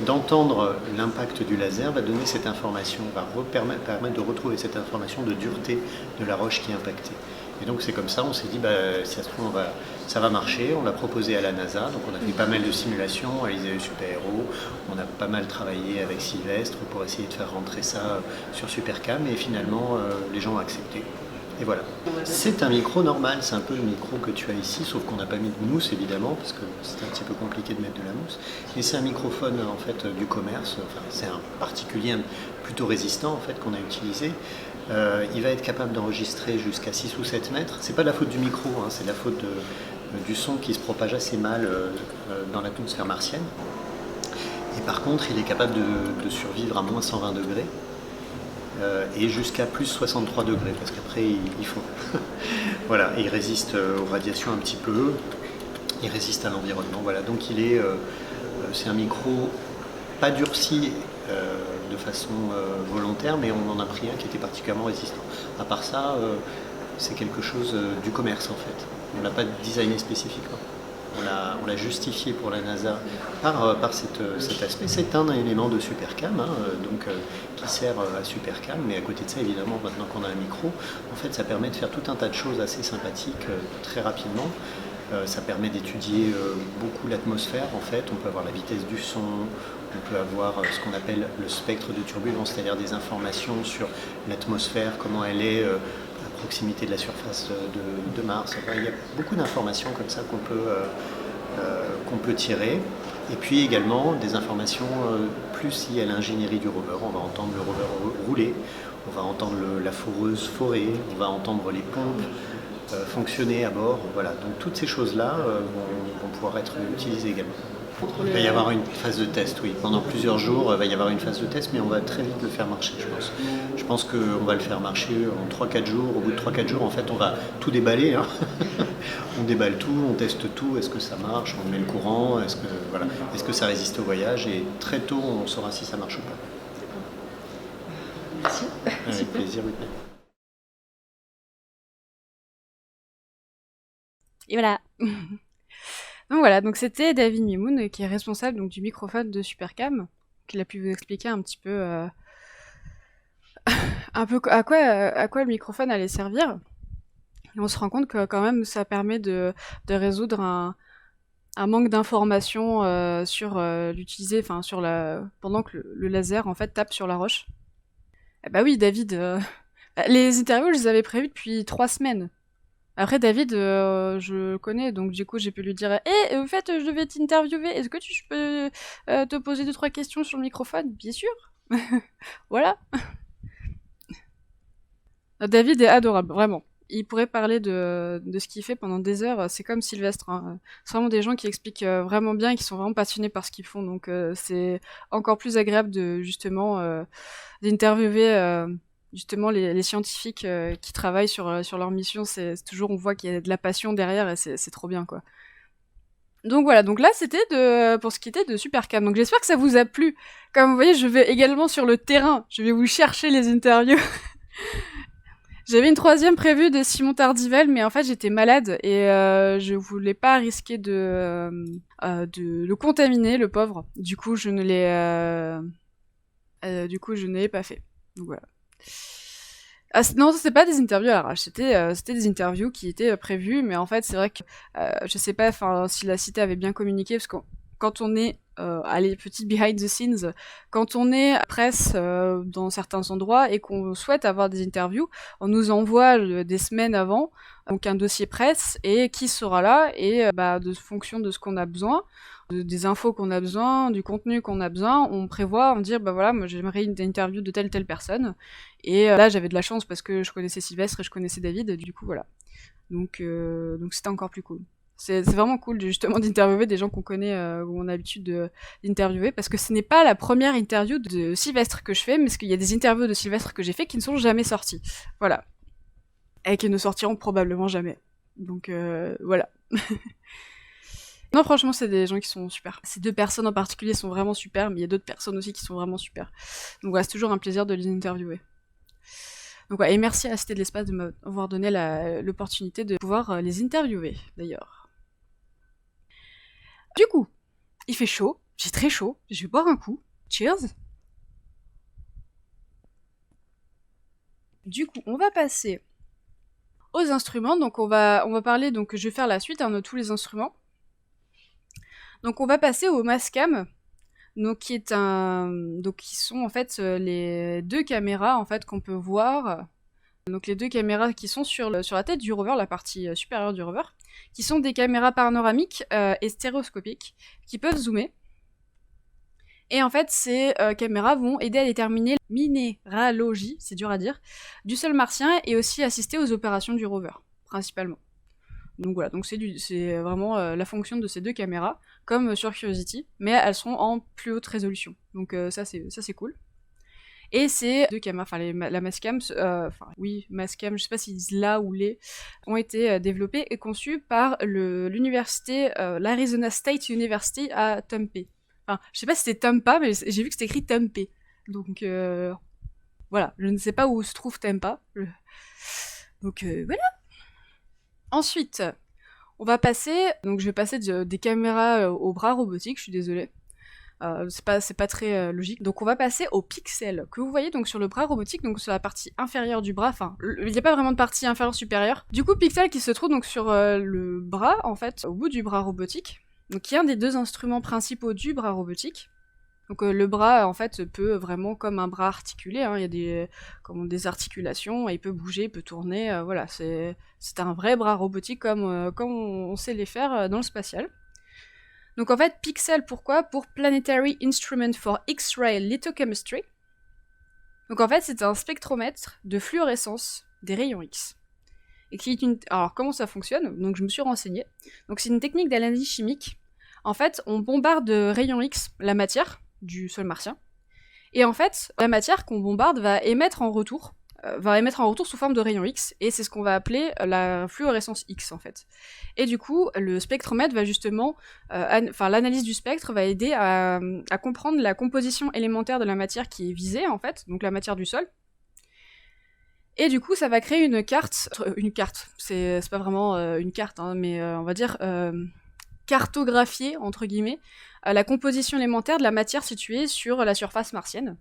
d'entendre l'impact du laser va donner cette information, va permettre de retrouver cette information de dureté de la roche qui est impactée. Et donc c'est comme ça, on s'est dit, si ça se trouve, ça va marcher. On l'a proposé à la NASA, donc on a fait pas mal de simulations, réalisé les super héros, on a pas mal travaillé avec Sylvestre pour essayer de faire rentrer ça sur Supercam, et finalement les gens ont accepté. Et voilà. C'est un micro normal, c'est un peu le micro que tu as ici, sauf qu'on n'a pas mis de mousse évidemment, parce que c'est un petit peu compliqué de mettre de la mousse. Et c'est un microphone en fait du commerce, enfin, c'est un particulier plutôt résistant en fait qu'on a utilisé. Il va être capable d'enregistrer jusqu'à 6 ou 7 mètres. C'est pas de la faute du micro, hein, c'est de la faute du son qui se propage assez mal dans l'atmosphère martienne. Et par contre, il est capable de survivre à moins 120 degrés. Et jusqu'à plus 63 degrés, parce qu'après il fond. Voilà, il résiste aux radiations un petit peu, il résiste à l'environnement. Voilà, donc c'est un micro pas durci de façon volontaire, mais on en a pris un qui était particulièrement résistant. À part ça, c'est quelque chose du commerce en fait. On l'a pas designé spécifiquement. On l'a justifié pour la NASA par cet aspect. C'est un élément de Supercam, qui sert à Supercam, mais à côté de ça, évidemment, maintenant qu'on a un micro, en fait, ça permet de faire tout un tas de choses assez sympathiques très rapidement. Ça permet d'étudier beaucoup l'atmosphère, en fait. On peut avoir la vitesse du son, on peut avoir ce qu'on appelle le spectre de turbulence, c'est-à-dire des informations sur l'atmosphère, comment elle est à proximité de la surface de Mars. Enfin, il y a beaucoup d'informations comme ça qu'on peut tirer. Et puis également des informations plus liées à l'ingénierie du rover. On va entendre le rover rouler, on va entendre la foreuse forer, on va entendre les pompes fonctionner à bord. Voilà. Donc toutes ces choses-là vont pouvoir être utilisées également. Il va y avoir une phase de test, oui. Pendant plusieurs jours, il va y avoir une phase de test, mais on va très vite le faire marcher, je pense. Je pense qu'on va le faire marcher en 3-4 jours. Au bout de 3-4 jours, en fait, on va tout déballer. Hein. On déballe tout, on teste tout. Est-ce que ça marche? On met le courant. Est-ce que ça résiste au voyage? Et très tôt, on saura si ça marche ou pas. Merci. Avec plaisir, Whitney. Et voilà. Donc voilà, donc c'était David Mimoun qui est responsable donc, du microphone de Supercam, qu'il a pu vous expliquer un petit peu, à quoi le microphone allait servir. Et on se rend compte que quand même ça permet de résoudre un manque d'informations sur l'utiliser, enfin pendant que le laser en fait tape sur la roche. Eh bah oui, David, les interviews je les avais prévues depuis 3 semaines. Après, David, je le connais, donc du coup, j'ai pu lui dire « en fait, je devais t'interviewer, est-ce que je peux te poser 2-3 questions sur le microphone ?» Bien sûr. Voilà. David est adorable, vraiment. Il pourrait parler de ce qu'il fait pendant des heures, c'est comme Sylvestre. Hein. C'est vraiment des gens qui expliquent vraiment bien et qui sont vraiment passionnés par ce qu'ils font, donc c'est encore plus agréable d'interviewer... justement les scientifiques qui travaillent sur leur mission, c'est toujours, on voit qu'il y a de la passion derrière et c'est trop bien quoi. Donc voilà, donc là c'était pour ce qui était de Supercam. Donc j'espère que ça vous a plu. Comme vous voyez, je vais également sur le terrain, je vais vous chercher les interviews. J'avais une 3e prévue de Simon Tardivel, mais en fait j'étais malade et je voulais pas risquer de le contaminer, le pauvre. Du coup je ne l'ai pas fait. Donc voilà. Non, c'était pas des interviews à l'arrache, c'était des interviews qui étaient prévues, mais en fait, c'est vrai que je sais pas si la cité avait bien communiqué, parce que quand on est, allez, petit behind the scenes, quand on est presse dans certains endroits et qu'on souhaite avoir des interviews, on nous envoie des semaines avant, donc un dossier presse, et qui sera là, et de fonction de ce qu'on a besoin, des infos qu'on a besoin, du contenu qu'on a besoin, on prévoit, on dit bah voilà, moi j'aimerais une interview de telle personne. Et là j'avais de la chance parce que je connaissais Sylvestre et je connaissais David, du coup voilà. Donc c'était encore plus cool. C'est vraiment cool justement d'interviewer des gens qu'on connaît, où on a l'habitude d'interviewer, parce que ce n'est pas la première interview de Sylvestre que je fais, mais parce qu'il y a des interviews de Sylvestre que j'ai fait qui ne sont jamais sorties. Voilà. Et qui ne sortiront probablement jamais. Donc voilà. Non, franchement, c'est des gens qui sont super. Ces 2 personnes en particulier sont vraiment super, mais il y a d'autres personnes aussi qui sont vraiment super. Donc voilà, c'est toujours un plaisir de les interviewer. Donc voilà, et merci à la Cité de l'Espace de m'avoir donné l'opportunité de pouvoir les interviewer, d'ailleurs. Du coup, il fait chaud, j'ai très chaud, je vais boire un coup. Cheers. Du coup, on va passer aux instruments. Donc on va parler, donc je vais faire la suite de tous les instruments. Donc on va passer au Mascam, donc qui sont en fait les 2 caméras en fait qu'on peut voir. Donc les 2 caméras qui sont sur la tête du rover, la partie supérieure du rover, qui sont des caméras panoramiques et stéréoscopiques qui peuvent zoomer. Et en fait, ces caméras vont aider à déterminer la minéralogie, c'est dur à dire, du sol martien et aussi assister aux opérations du rover, principalement. Donc voilà, donc c'est vraiment la fonction de ces 2 caméras, comme sur Curiosity, mais elles sont en plus haute résolution. Donc ça c'est cool. Et ces 2 caméras, enfin la Mascam, Mascam, je sais pas s'ils disent là ou les, ont été développées et conçues par l'université, l'Arizona State University à Tempe. Enfin, je sais pas si c'était Tampa, mais j'ai vu que c'était écrit Tempe. Donc voilà, je ne sais pas où se trouve Tampa. Donc voilà. Ensuite, on va passer, donc je vais passer des caméras aux bras robotiques, je suis désolée. C'est pas très logique. Donc on va passer au pixel que vous voyez donc sur le bras robotique, donc sur la partie inférieure du bras. Enfin, il n'y a pas vraiment de partie inférieure supérieure. Du coup, pixel qui se trouve donc sur le bras, en fait, au bout du bras robotique. Donc qui est un des 2 instruments principaux du bras robotique. Donc le bras, en fait, peut vraiment comme un bras articulé, hein, il y a des articulations, et il peut bouger, il peut tourner, voilà, c'est un vrai bras robotique comme on sait les faire dans le spatial. Donc en fait, Pixel, pourquoi ? Pour Planetary Instrument for X-Ray Lithochemistry. Donc en fait, c'est un spectromètre de fluorescence des rayons X. Et alors comment ça fonctionne ? Donc je me suis renseignée. Donc c'est une technique d'analyse chimique. En fait, on bombarde de rayons X la matière du sol martien. Et en fait, la matière qu'on bombarde va émettre en retour sous forme de rayons X, et c'est ce qu'on va appeler la fluorescence X, en fait. Et du coup, le spectromètre va justement, l'analyse du spectre va aider à comprendre la composition élémentaire de la matière qui est visée, en fait, donc la matière du sol. Et du coup, ça va créer une carte, c'est pas vraiment une carte, hein, mais on va dire cartographier, entre guillemets, la composition élémentaire de la matière située sur la surface martienne.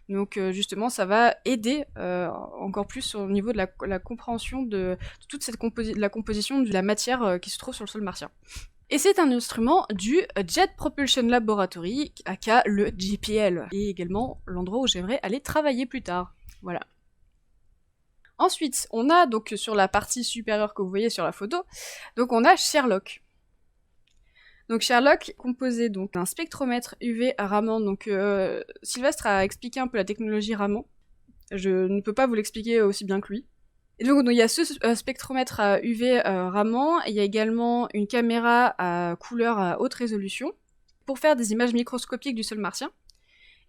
Donc justement, ça va aider encore plus au niveau de la compréhension de toute cette la composition de la matière qui se trouve sur le sol martien. Et c'est un instrument du Jet Propulsion Laboratory, aka le JPL, et également l'endroit où j'aimerais aller travailler plus tard. Voilà. Ensuite, on a donc sur la partie supérieure que vous voyez sur la photo, donc on a Sherlock. Donc Sherlock, composé donc d'un spectromètre UV à Raman. Donc Sylvestre a expliqué un peu la technologie Raman. Je ne peux pas vous l'expliquer aussi bien que lui. Et donc il y a ce spectromètre à UV Raman. Il y a également une caméra à couleur à haute résolution pour faire des images microscopiques du sol martien.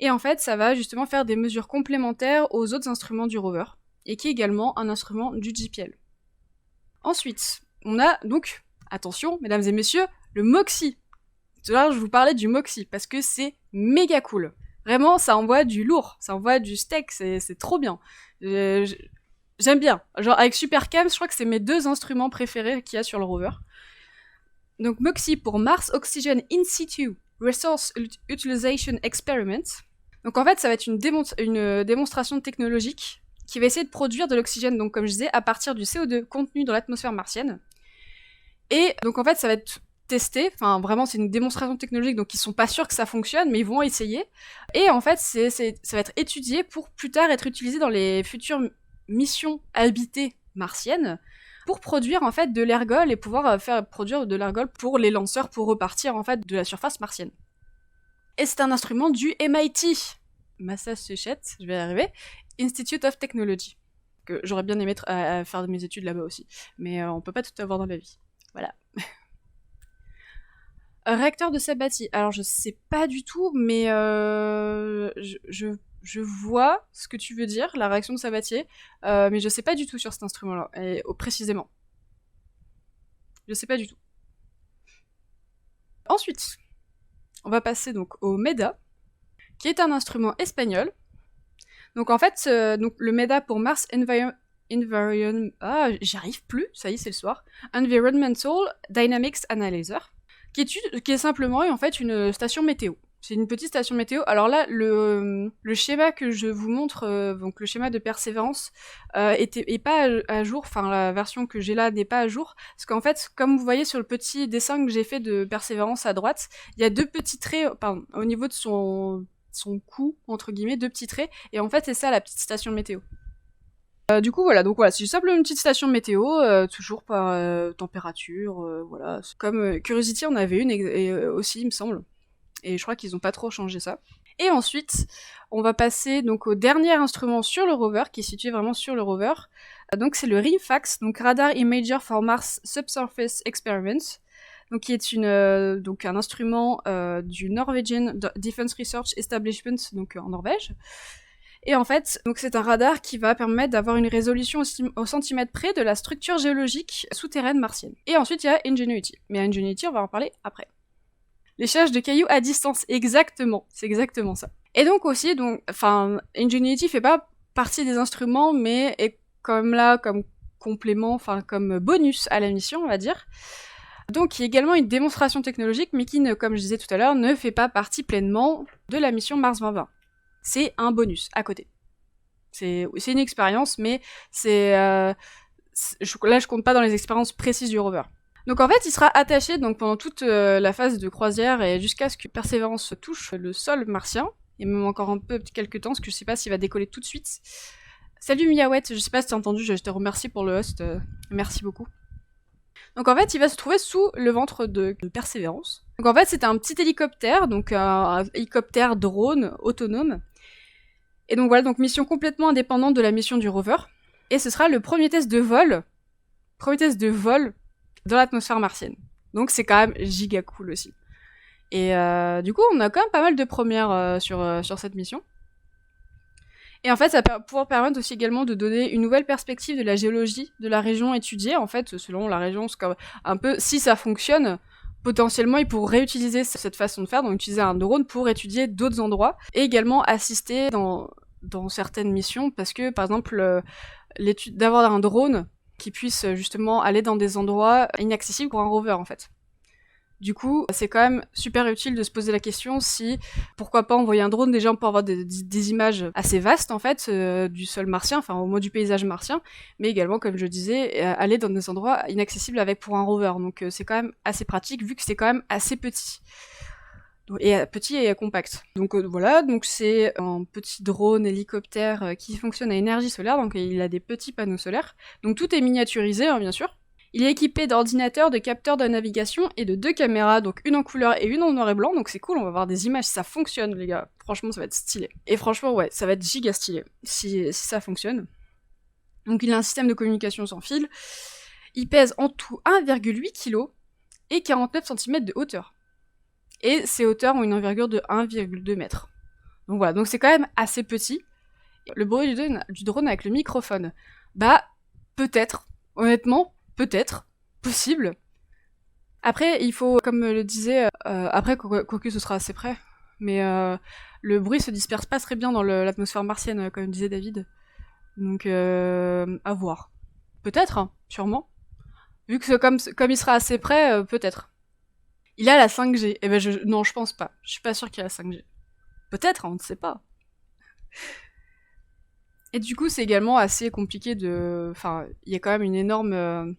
Et en fait, ça va justement faire des mesures complémentaires aux autres instruments du rover, et qui est également un instrument du JPL. Ensuite, on a donc, attention, mesdames et messieurs, le MOXIE. Tout à l'heure, je vous parlais du MOXIE, parce que c'est méga cool. Vraiment, ça envoie du lourd, ça envoie du steak, c'est trop bien. J'aime bien. Genre, avec Supercam, je crois que c'est mes 2 instruments préférés qu'il y a sur le rover. Donc, MOXIE pour Mars Oxygen In Situ Resource Utilization Experiment. Donc, en fait, ça va être une démonstration technologique qui va essayer de produire de l'oxygène, donc comme je disais, à partir du CO2 contenu dans l'atmosphère martienne. Et donc en fait, ça va être testé, enfin vraiment c'est une démonstration technologique, donc ils sont pas sûrs que ça fonctionne, mais ils vont essayer. Et en fait, ça va être étudié pour plus tard être utilisé dans les futures missions habitées martiennes, pour produire en fait de l'ergol et pouvoir faire produire de l'ergol pour les lanceurs pour repartir en fait de la surface martienne. Et c'est un instrument du MIT, Massachusetts, je vais y arriver, Institute of Technology, que j'aurais bien aimé à faire mes études là-bas aussi, mais on peut pas tout avoir dans la vie. Voilà. Réacteur de Sabatier. Alors je sais pas du tout, mais je vois ce que tu veux dire, la réaction de Sabatier, mais je sais pas du tout sur cet instrument-là, et, précisément. Je sais pas du tout. Ensuite, on va passer donc au MEDA, qui est un instrument espagnol. Donc en fait, donc le MEDA pour Mars j'arrive plus, ça y est, c'est le soir. Environmental Dynamics Analyzer, qui est simplement en fait une station météo. C'est une petite station météo. Alors là, le schéma que je vous montre, donc le schéma de Persévérance, est pas à jour. Enfin, la version que j'ai là n'est pas à jour, parce qu'en fait, comme vous voyez sur le petit dessin que j'ai fait de Persévérance à droite, il y a deux petits traits, au niveau de son cou, entre guillemets, deux petits traits, et en fait, c'est ça la petite station météo. Du coup, voilà, donc voilà, c'est simplement une petite station météo, toujours par température, voilà. Comme Curiosity en avait une aussi, il me semble. Et je crois qu'ils ont pas trop changé ça. Et ensuite, on va passer donc au dernier instrument sur le rover, qui est situé vraiment sur le rover. Donc c'est le RIMFAX, donc Radar Imager for Mars Subsurface Experiments, donc qui est donc un instrument du Norwegian Defense Research Establishment, donc en Norvège. Et en fait, donc c'est un radar qui va permettre d'avoir une résolution au centimètre près de la structure géologique souterraine martienne. Et ensuite, il y a Ingenuity. Mais Ingenuity, on va en parler après. L'échallage de cailloux à distance, exactement, c'est exactement ça. Et donc aussi, Ingenuity fait pas partie des instruments, mais est comme là, comme complément, comme bonus à la mission, on va dire. Donc il y a également une démonstration technologique, mais qui, comme je disais tout à l'heure, ne fait pas partie pleinement de la mission Mars 2020. C'est un bonus à côté. C'est une expérience, mais là je compte pas dans les expériences précises du rover. Donc en fait, il sera attaché donc pendant toute la phase de croisière et jusqu'à ce que Persévérance touche le sol martien, et même encore quelques temps, parce que je sais pas s'il va décoller tout de suite. Salut Miaouette, je sais pas si t'as entendu, je te remercie pour le host, merci beaucoup. Donc en fait, il va se trouver sous le ventre de Persévérance. Donc en fait, c'est un petit hélicoptère, donc un hélicoptère drone autonome. Et donc voilà, donc mission complètement indépendante de la mission du rover. Et ce sera le premier test de vol dans l'atmosphère martienne. Donc c'est quand même giga cool aussi. Et du coup, on a quand même pas mal de premières sur cette mission. Et en fait, ça va pouvoir permettre aussi également de donner une nouvelle perspective de la géologie de la région étudiée. En fait, selon la région, c'est un peu, si ça fonctionne, potentiellement, ils pourraient réutiliser cette façon de faire, donc utiliser un drone pour étudier d'autres endroits, et également assister dans certaines missions, parce que, par exemple, l'étude d'avoir un drone qui puisse justement aller dans des endroits inaccessibles pour un rover, en fait. Du coup, c'est quand même super utile de se poser la question si, pourquoi pas envoyer un drone, déjà on peut avoir des images assez vastes en fait du sol martien, enfin au moins du paysage martien, mais également, comme je disais, aller dans des endroits inaccessibles pour un rover. Donc c'est quand même assez pratique vu que c'est quand même assez petit. Petit et compact. Donc voilà, donc c'est un petit drone hélicoptère qui fonctionne à énergie solaire, donc il a des petits panneaux solaires. Donc tout est miniaturisé, hein, bien sûr. Il est équipé d'ordinateurs, de capteurs de navigation et de 2 caméras, donc une en couleur et une en noir et blanc, donc c'est cool, on va voir des images, ça fonctionne les gars, franchement ça va être stylé. Et franchement ouais, ça va être giga stylé, si ça fonctionne. Donc il a un système de communication sans fil, il pèse en tout 1,8 kg et 49 cm de hauteur. Et ses hauteurs ont une envergure de 1,2 m. Donc voilà, donc c'est quand même assez petit. Le bruit du drone avec le microphone, peut-être, honnêtement, peut-être, possible. Après, il faut, comme le disait, après, quoique ce sera assez près, mais le bruit se disperse pas très bien dans l'atmosphère martienne, comme disait David. Donc, à voir. Peut-être, hein, sûrement. Vu que comme il sera assez près, peut-être. Il a la 5G. Eh ben, non, je pense pas. Je suis pas sûre qu'il a la 5G. Peut-être, hein, on ne sait pas. Et du coup, c'est également assez compliqué Enfin, il y a quand même une énorme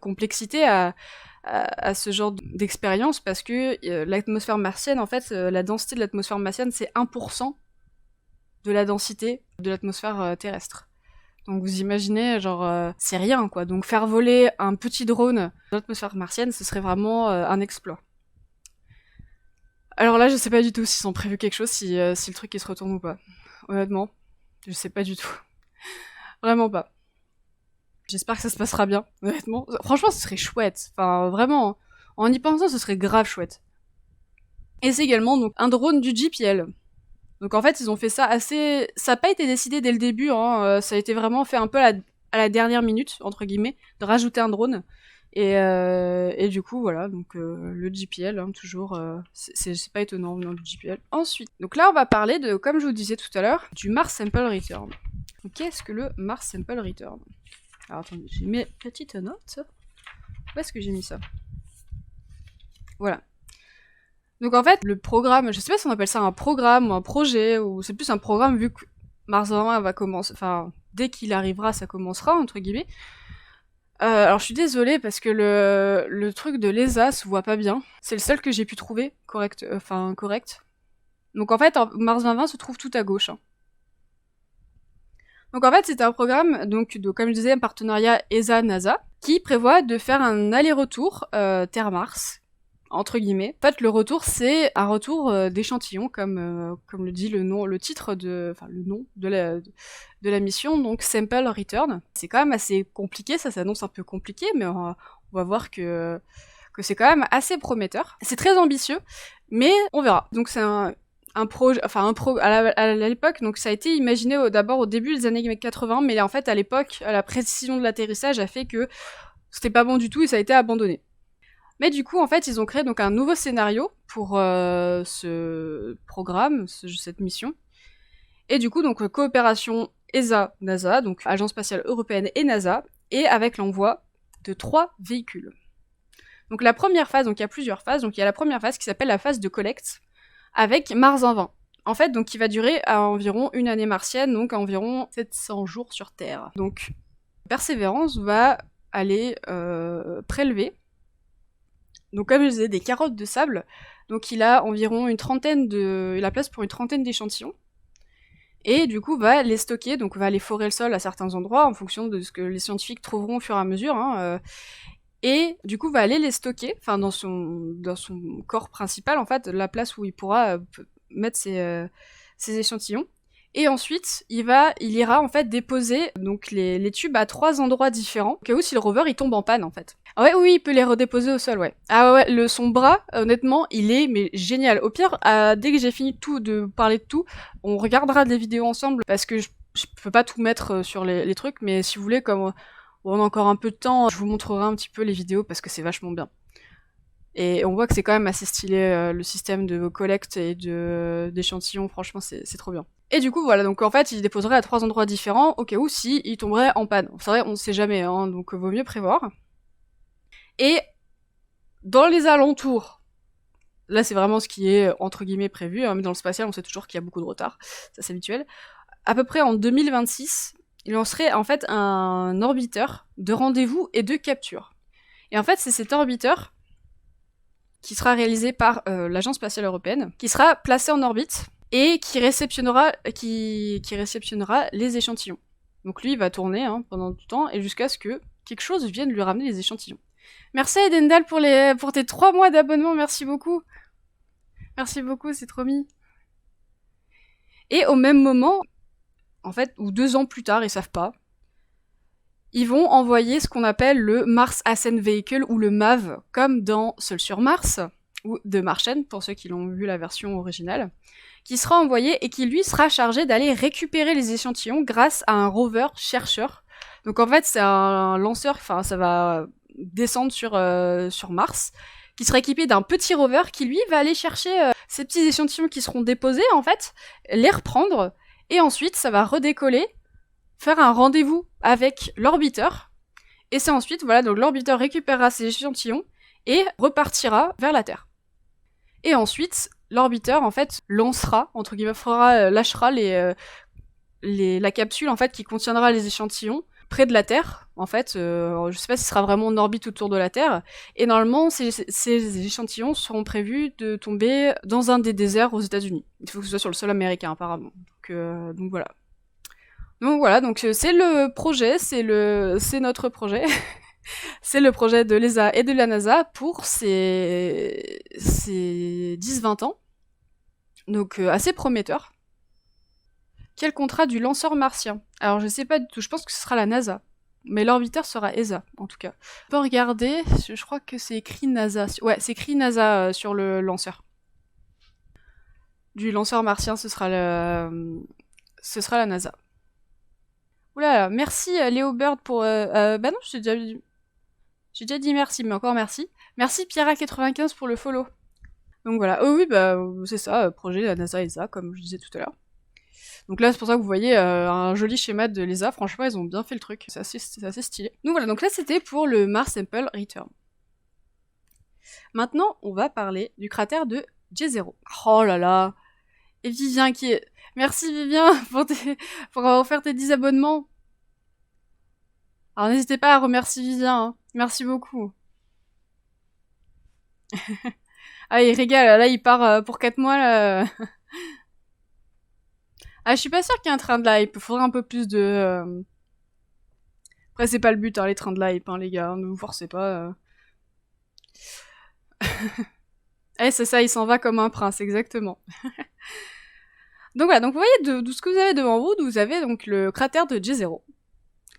complexité à ce genre d'expérience parce que l'atmosphère martienne, en fait, la densité de l'atmosphère martienne, c'est 1% de la densité de l'atmosphère terrestre. Donc vous imaginez, genre, c'est rien, quoi. Donc faire voler un petit drone dans l'atmosphère martienne, ce serait vraiment un exploit. Alors là, je sais pas du tout s'ils ont prévu quelque chose, si le truc il se retourne ou pas. Honnêtement, je sais pas du tout. Vraiment pas. J'espère que ça se passera bien, honnêtement. Franchement, ce serait chouette. Enfin, vraiment, en y pensant, ce serait grave chouette. Et c'est également donc un drone du JPL. Donc en fait, ils ont fait ça assez... Ça n'a pas été décidé dès le début, hein. Ça a été vraiment fait un peu à la dernière minute, entre guillemets, de rajouter un drone. Et du coup, voilà, donc le JPL, hein, toujours, c'est pas étonnant venant du JPL. Ensuite, donc là, on va parler de, comme je vous disais tout à l'heure, du Mars Sample Return. Donc, qu'est-ce que le Mars Sample Return? Alors attendez, j'ai mes petites notes. Où est-ce que j'ai mis ça? Voilà. Donc en fait, le programme, je sais pas si on appelle ça un programme ou un projet, ou c'est plus un programme vu que Mars 20 va commencer, enfin, dès qu'il arrivera, ça commencera, entre guillemets. Alors je suis désolée parce que le truc de l'ESA se voit pas bien. C'est le seul que j'ai pu trouver correct. Donc en fait, Mars 2020 se trouve tout à gauche. Hein. Donc en fait, c'est un programme, donc comme je disais, un partenariat ESA-NASA, qui prévoit de faire un aller-retour Terre-Mars, entre guillemets. En fait, le retour, c'est un retour d'échantillons, comme le dit le nom de la mission, donc Sample Return. C'est quand même assez compliqué, ça s'annonce un peu compliqué, mais on va voir que c'est quand même assez prometteur. C'est très ambitieux, mais on verra. Donc c'est à l'époque, donc ça a été imaginé d'abord au début des années 80, mais en fait à l'époque, la précision de l'atterrissage a fait que c'était pas bon du tout et ça a été abandonné. Mais du coup, en fait, ils ont créé donc un nouveau scénario pour ce programme, cette mission. Et du coup, donc coopération ESA-NASA, donc Agence spatiale européenne et NASA, et avec l'envoi de 3 véhicules. Donc la première phase, donc il y a plusieurs phases, donc il y a la première phase qui s'appelle la phase de collecte, avec Mars 20. En fait, donc qui va durer à environ une année martienne, donc à environ 700 jours sur Terre. Donc Persévérance va aller prélever, donc comme je disais, des carottes de sable. Donc il a environ il a place pour une trentaine d'échantillons. Et du coup va les stocker, donc va aller forer le sol à certains endroits en fonction de ce que les scientifiques trouveront au fur et à mesure. Et du coup va aller les stocker, enfin dans son corps principal en fait, la place où il pourra mettre ses échantillons. Et ensuite, il ira en fait déposer donc les tubes à 3 endroits différents, au cas où si le rover il tombe en panne en fait. Ah ouais, oui, il peut les redéposer au sol, ouais. Ah ouais, son bras, honnêtement, il est mais génial. Au pire, dès que j'ai fini de parler de tout, on regardera des vidéos ensemble parce que je peux pas tout mettre sur les trucs, mais si vous voulez, comme on a encore un peu de temps, je vous montrerai un petit peu les vidéos parce que c'est vachement bien. Et on voit que c'est quand même assez stylé, le système de collecte et d'échantillons, franchement, c'est trop bien. Et du coup, voilà, donc en fait, il déposerait à 3 endroits différents, au cas où si il tomberait en panne. C'est vrai, on ne sait jamais, hein, donc vaut mieux prévoir. Et dans les alentours, là c'est vraiment ce qui est entre guillemets prévu, hein, mais dans le spatial, on sait toujours qu'il y a beaucoup de retard, ça c'est habituel. À peu près en 2026, il lancerait en fait un orbiteur de rendez-vous et de capture. Et en fait, c'est cet orbiteur qui sera réalisé par l'Agence spatiale européenne, qui sera placé en orbite et qui réceptionnera les échantillons. Donc lui, il va tourner pendant tout le temps et jusqu'à ce que quelque chose vienne lui ramener les échantillons. Merci Edendal pour tes 3 mois d'abonnement, merci beaucoup. Merci beaucoup, c'est trop mis. Et au même moment, en fait, ou 2 ans plus tard, ils savent pas, ils vont envoyer ce qu'on appelle le Mars Ascent Vehicle, ou le MAV, comme dans Seul sur Mars, ou The Martian, pour ceux qui l'ont vu la version originale, qui sera envoyé et qui, lui, sera chargé d'aller récupérer les échantillons grâce à un rover chercheur. Donc en fait, c'est un lanceur, enfin, ça va descendre sur Mars, qui sera équipé d'un petit rover qui, lui, va aller chercher ces petits échantillons qui seront déposés, en fait, les reprendre, et ensuite, ça va redécoller, faire un rendez-vous avec l'orbiteur, et c'est ensuite, voilà, donc l'orbiteur récupérera ces échantillons et repartira vers la Terre. Et ensuite, l'orbiteur, en fait, lancera, entre guillemets, lâchera la capsule, en fait, qui contiendra les échantillons près de la Terre, en fait, je sais pas si ce sera vraiment en orbite autour de la Terre, et normalement, ces échantillons seront prévus de tomber dans un des déserts aux États-Unis. Il faut que ce soit sur le sol américain, apparemment. Donc voilà. Donc voilà, donc c'est le projet, c'est notre projet. C'est le projet de l'ESA et de la NASA pour ces 10-20 ans. Donc assez prometteur. Quel contrat du lanceur martien? Alors je sais pas du tout, je pense que ce sera la NASA. Mais l'orbiteur sera ESA, en tout cas. On peut regarder, je crois que c'est écrit NASA. Ouais, c'est écrit NASA sur le lanceur. Du lanceur martien, ce sera la NASA. Oula, merci Léo Bird pour... bah non, j'ai déjà dit merci, mais encore merci. Merci Pierra95 pour le follow. Donc voilà, oh oui, bah c'est ça, projet la NASA ESA, comme je disais tout à l'heure. Donc là, c'est pour ça que vous voyez un joli schéma de l'ESA. Franchement, ils ont bien fait le truc. C'est assez stylé. Donc voilà, donc là, c'était pour le Mars Sample Return. Maintenant, on va parler du cratère de J0. Oh là là. Et Vivien qui est... Merci Vivien pour avoir offert tes 10 abonnements. Alors n'hésitez pas à remercier Vivien. Hein. Merci beaucoup. Ah, il régale. Là, il part pour 4 mois. Là. Ah, je suis pas sûre qu'il y ait un train de l'hype. Il faudrait un peu plus de... Après, c'est pas le but, hein, les trains de l'hype, hein, les gars. Ne vous forcez pas. Eh, c'est ça, il s'en va comme un prince, exactement. Donc voilà, donc vous voyez de ce que vous avez devant vous, vous avez donc le cratère de J0,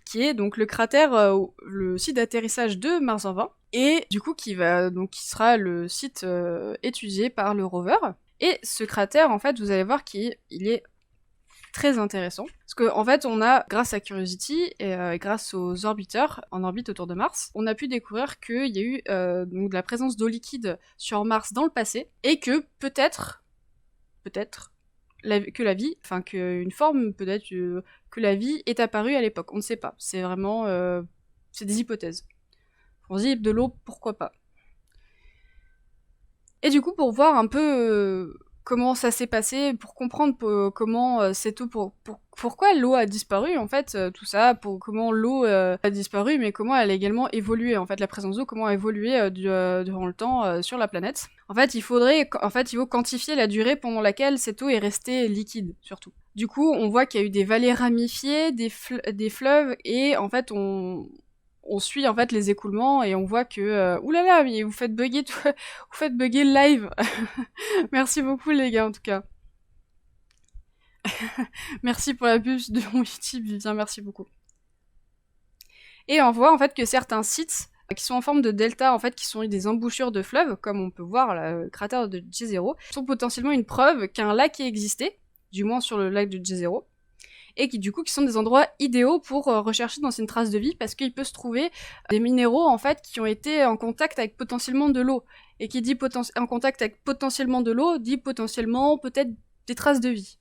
qui est donc le cratère, le site d'atterrissage de Mars 20, et du coup qui sera le site étudié par le rover. Et ce cratère, en fait, vous allez voir qu'il est très intéressant, parce que en fait, on a, grâce à Curiosity et grâce aux orbiteurs en orbite autour de Mars, on a pu découvrir qu'il y a eu donc de la présence d'eau liquide sur Mars dans le passé, et que peut-être que la vie, enfin qu'une forme peut-être que la vie est apparue à l'époque. On ne sait pas. C'est vraiment, c'est des hypothèses. On se dit de l'eau, pourquoi pas. Et du coup, pour voir un peu comment ça s'est passé, pour comprendre comment cette eau, pourquoi l'eau a disparu, en fait, tout ça, comment l'eau a disparu, mais comment elle a également évolué, en fait, la présence d'eau, comment a évolué durant le temps sur la planète. En fait, il faut quantifier la durée pendant laquelle cette eau est restée liquide, surtout. Du coup, on voit qu'il y a eu des vallées ramifiées, des fleuves, et en fait, on suit en fait les écoulements et on voit que oulala, mais vous faites bugger le live. Merci beaucoup les gars en tout cas. Merci pour la pub de mon YouTube, Vivien, merci beaucoup. Et on voit en fait que certains sites qui sont en forme de delta, en fait, qui sont des embouchures de fleuves, comme on peut voir le cratère de J0, sont potentiellement une preuve qu'un lac ait existé, du moins sur le lac de J0, et qui sont des endroits idéaux pour rechercher d'anciennes traces de vie, parce qu'il peut se trouver des minéraux en fait qui ont été en contact avec potentiellement de l'eau, et qui dit en contact avec potentiellement de l'eau dit potentiellement peut-être des traces de vie.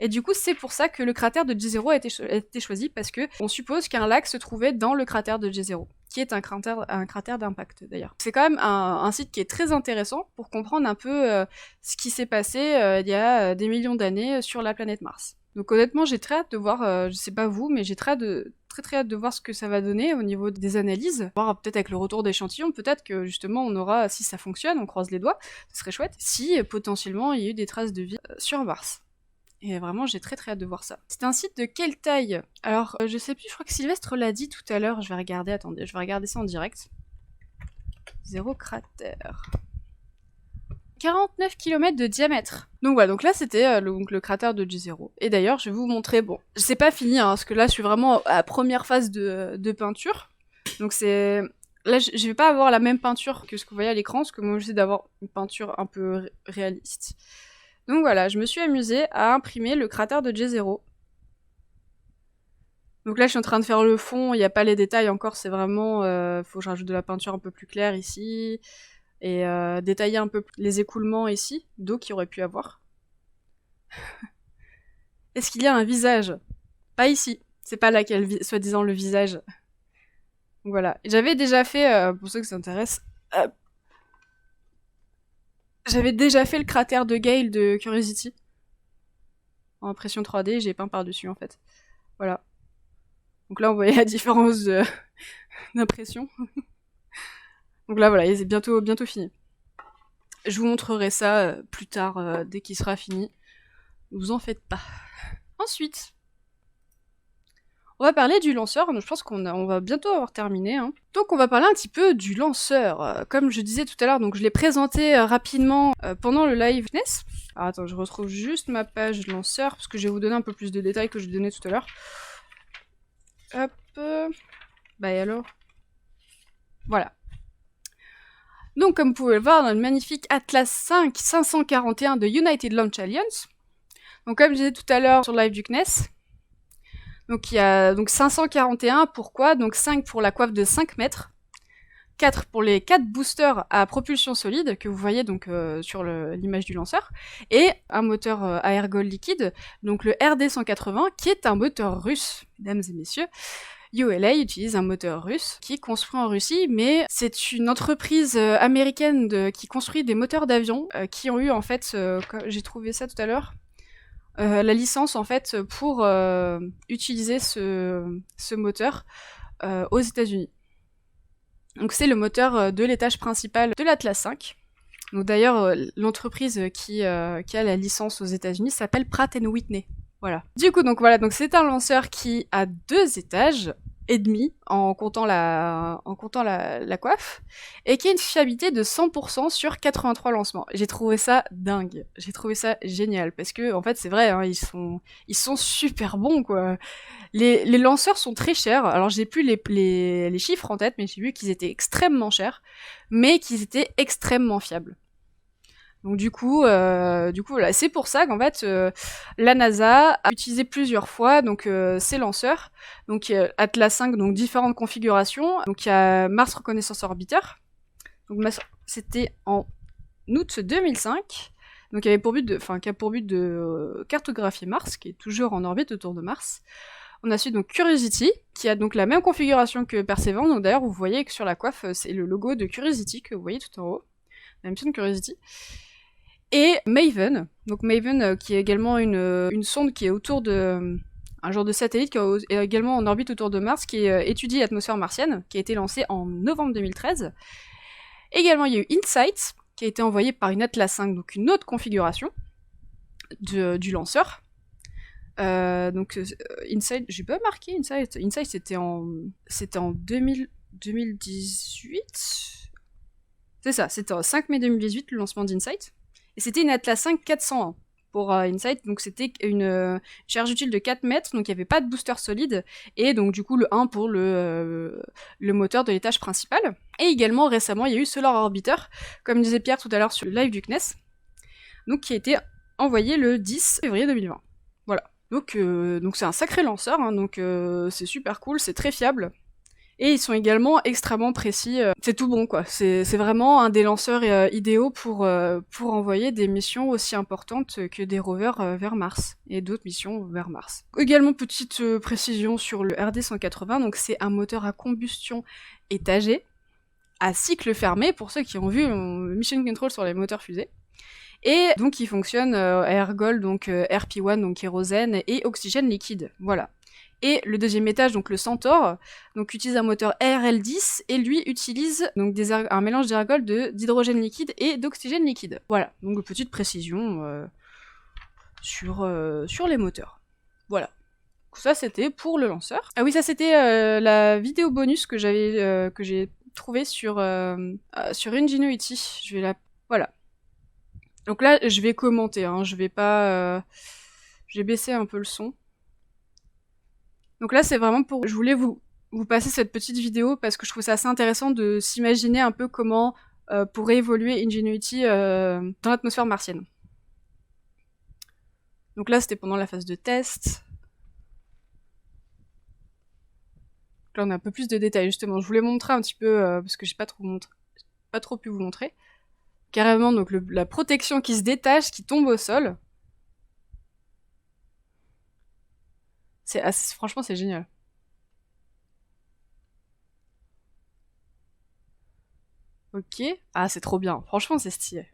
Et du coup, c'est pour ça que le cratère de J0 a été choisi, parce que on suppose qu'un lac se trouvait dans le cratère de J0, qui est un cratère d'impact d'ailleurs. C'est quand même un site qui est très intéressant pour comprendre un peu ce qui s'est passé il y a des millions d'années sur la planète Mars. Donc honnêtement, j'ai très hâte de voir, je sais pas vous, mais j'ai très hâte de voir ce que ça va donner au niveau des analyses. Voir peut-être avec le retour d'échantillons, peut-être que justement on aura, si ça fonctionne, on croise les doigts, ce serait chouette, si potentiellement il y a eu des traces de vie sur Mars. Et vraiment, j'ai très hâte de voir ça. C'est un site de quelle taille? Alors, je sais plus, je crois que Sylvestre l'a dit tout à l'heure, je vais regarder ça en direct. 0 cratère. 49 km de diamètre. Donc voilà, donc là c'était le cratère de J0. Et d'ailleurs, je vais vous montrer, bon, c'est pas fini, hein, parce que là je suis vraiment à la première phase de peinture. Donc c'est... Là, je vais pas avoir la même peinture que ce que vous voyez à l'écran, parce que moi j'essaie d'avoir une peinture un peu réaliste. Donc voilà, je me suis amusée à imprimer le cratère de J0. Donc là je suis en train de faire le fond, il n'y a pas les détails encore, c'est vraiment... faut que je rajoute de la peinture un peu plus claire ici... Et détailler un peu les écoulements ici, d'eau qu'il aurait pu avoir. Est-ce qu'il y a un visage? Pas ici. C'est pas là qu'il y a soi-disant le visage. Donc voilà. J'avais déjà fait, pour ceux qui s'intéressent, j'avais déjà fait le cratère de Gale de Curiosity. En impression 3D, j'ai peint par-dessus en fait. Voilà. Donc là on voyait la différence d'impression. Donc là, voilà, il est bientôt fini. Je vous montrerai ça plus tard, dès qu'il sera fini. Ne vous en faites pas. Ensuite, On va parler du lanceur, donc je pense on va bientôt avoir terminé. Hein. Donc on va parler un petit peu du lanceur. Comme je disais tout à l'heure, donc je l'ai présenté rapidement pendant le live NES. Alors attends, je retrouve juste ma page lanceur, parce que je vais vous donner un peu plus de détails que je donnais tout à l'heure. Hop. Bah et alors ? Voilà. Donc comme vous pouvez le voir dans le magnifique Atlas 5 541 de United Launch Alliance. Donc comme je disais tout à l'heure sur le live du CNES, donc il y a donc 541, pourquoi ? Donc 5 pour la coiffe de 5 mètres, 4 pour les 4 boosters à propulsion solide que vous voyez donc sur l'image du lanceur, et un moteur à ergol liquide, donc le RD180, qui est un moteur russe, mesdames et messieurs. ULA utilise un moteur russe qui est construit en Russie, mais c'est une entreprise américaine qui construit des moteurs d'avion qui ont eu en fait, j'ai trouvé ça tout à l'heure, la licence en fait pour utiliser ce moteur aux États-Unis. Donc c'est le moteur de l'étage principal de l'Atlas 5. Donc d'ailleurs l'entreprise qui a la licence aux États-Unis s'appelle Pratt & Whitney. Voilà. Du coup, donc c'est un lanceur qui a 2 étages et demi en comptant la coiffe, et qui a une fiabilité de 100% sur 83 lancements. J'ai trouvé ça dingue. J'ai trouvé ça génial, parce que, en fait, c'est vrai, hein, ils sont super bons, quoi. Les lanceurs sont très chers. Alors, j'ai plus les chiffres en tête, mais j'ai vu qu'ils étaient extrêmement chers, mais qu'ils étaient extrêmement fiables. Donc du coup voilà, c'est pour ça qu'en fait la NASA a utilisé plusieurs fois donc ces lanceurs. Donc Atlas 5, donc différentes configurations. Donc il y a Mars Reconnaissance Orbiter. Donc c'était en août 2005. Donc qui a pour but de cartographier Mars, qui est toujours en orbite autour de Mars. On a su donc Curiosity, qui a donc la même configuration que Perseverance. Donc d'ailleurs vous voyez que sur la coiffe c'est le logo de Curiosity que vous voyez tout en haut, la mission de Curiosity. Et Maven, donc Maven qui est également une sonde qui est autour de un genre de satellite qui est également en orbite autour de Mars, qui étudie l'atmosphère martienne, qui a été lancé en novembre 2013. Également il y a eu InSight, qui a été envoyé par une Atlas 5, donc une autre configuration du lanceur. Donc InSight, j'ai pas marqué InSight. InSight c'était en 2018. C'est ça, c'était en 5 mai 2018 le lancement d'InSight. Et c'était une Atlas 5 401 pour InSight, donc c'était une charge utile de 4 mètres, donc il n'y avait pas de booster solide, et donc du coup le 1 pour le moteur de l'étage principal. Et également récemment il y a eu Solar Orbiter, comme disait Pierre tout à l'heure sur le live du CNES, donc qui a été envoyé le 10 février 2020. Voilà. Donc c'est un sacré lanceur, hein, donc c'est super cool, c'est très fiable. Et ils sont également extrêmement précis. C'est tout bon, quoi. C'est vraiment un des lanceurs idéaux pour envoyer des missions aussi importantes que des rovers vers Mars et d'autres missions vers Mars. Également, petite précision sur le RD180, donc c'est un moteur à combustion étagé, à cycle fermé, pour ceux qui ont vu Mission Control sur les moteurs fusées. Et donc il fonctionne à ergol, donc RP1, donc kérosène, et oxygène liquide. Voilà. Et le deuxième étage, donc le Centaur, donc utilise un moteur RL10 et lui utilise donc un mélange d'ergol d'hydrogène liquide et d'oxygène liquide. Voilà, donc petite précision sur les moteurs. Voilà. Ça c'était pour le lanceur. Ah oui, ça c'était la vidéo bonus que j'ai trouvée sur Ingenuity. Voilà. Donc là, je vais commenter, hein, je vais pas... J'ai baissé un peu le son. Donc là, c'est vraiment je voulais vous passer cette petite vidéo parce que je trouve ça assez intéressant de s'imaginer un peu comment pourrait évoluer Ingenuity dans l'atmosphère martienne. Donc là, c'était pendant la phase de test. Donc là, on a un peu plus de détails, justement. Je voulais montrer un petit peu, parce que j'ai pas trop pu vous montrer. Carrément, donc la protection qui se détache, qui tombe au sol. Franchement, c'est génial. Ok. Ah, c'est trop bien. Franchement, c'est stylé.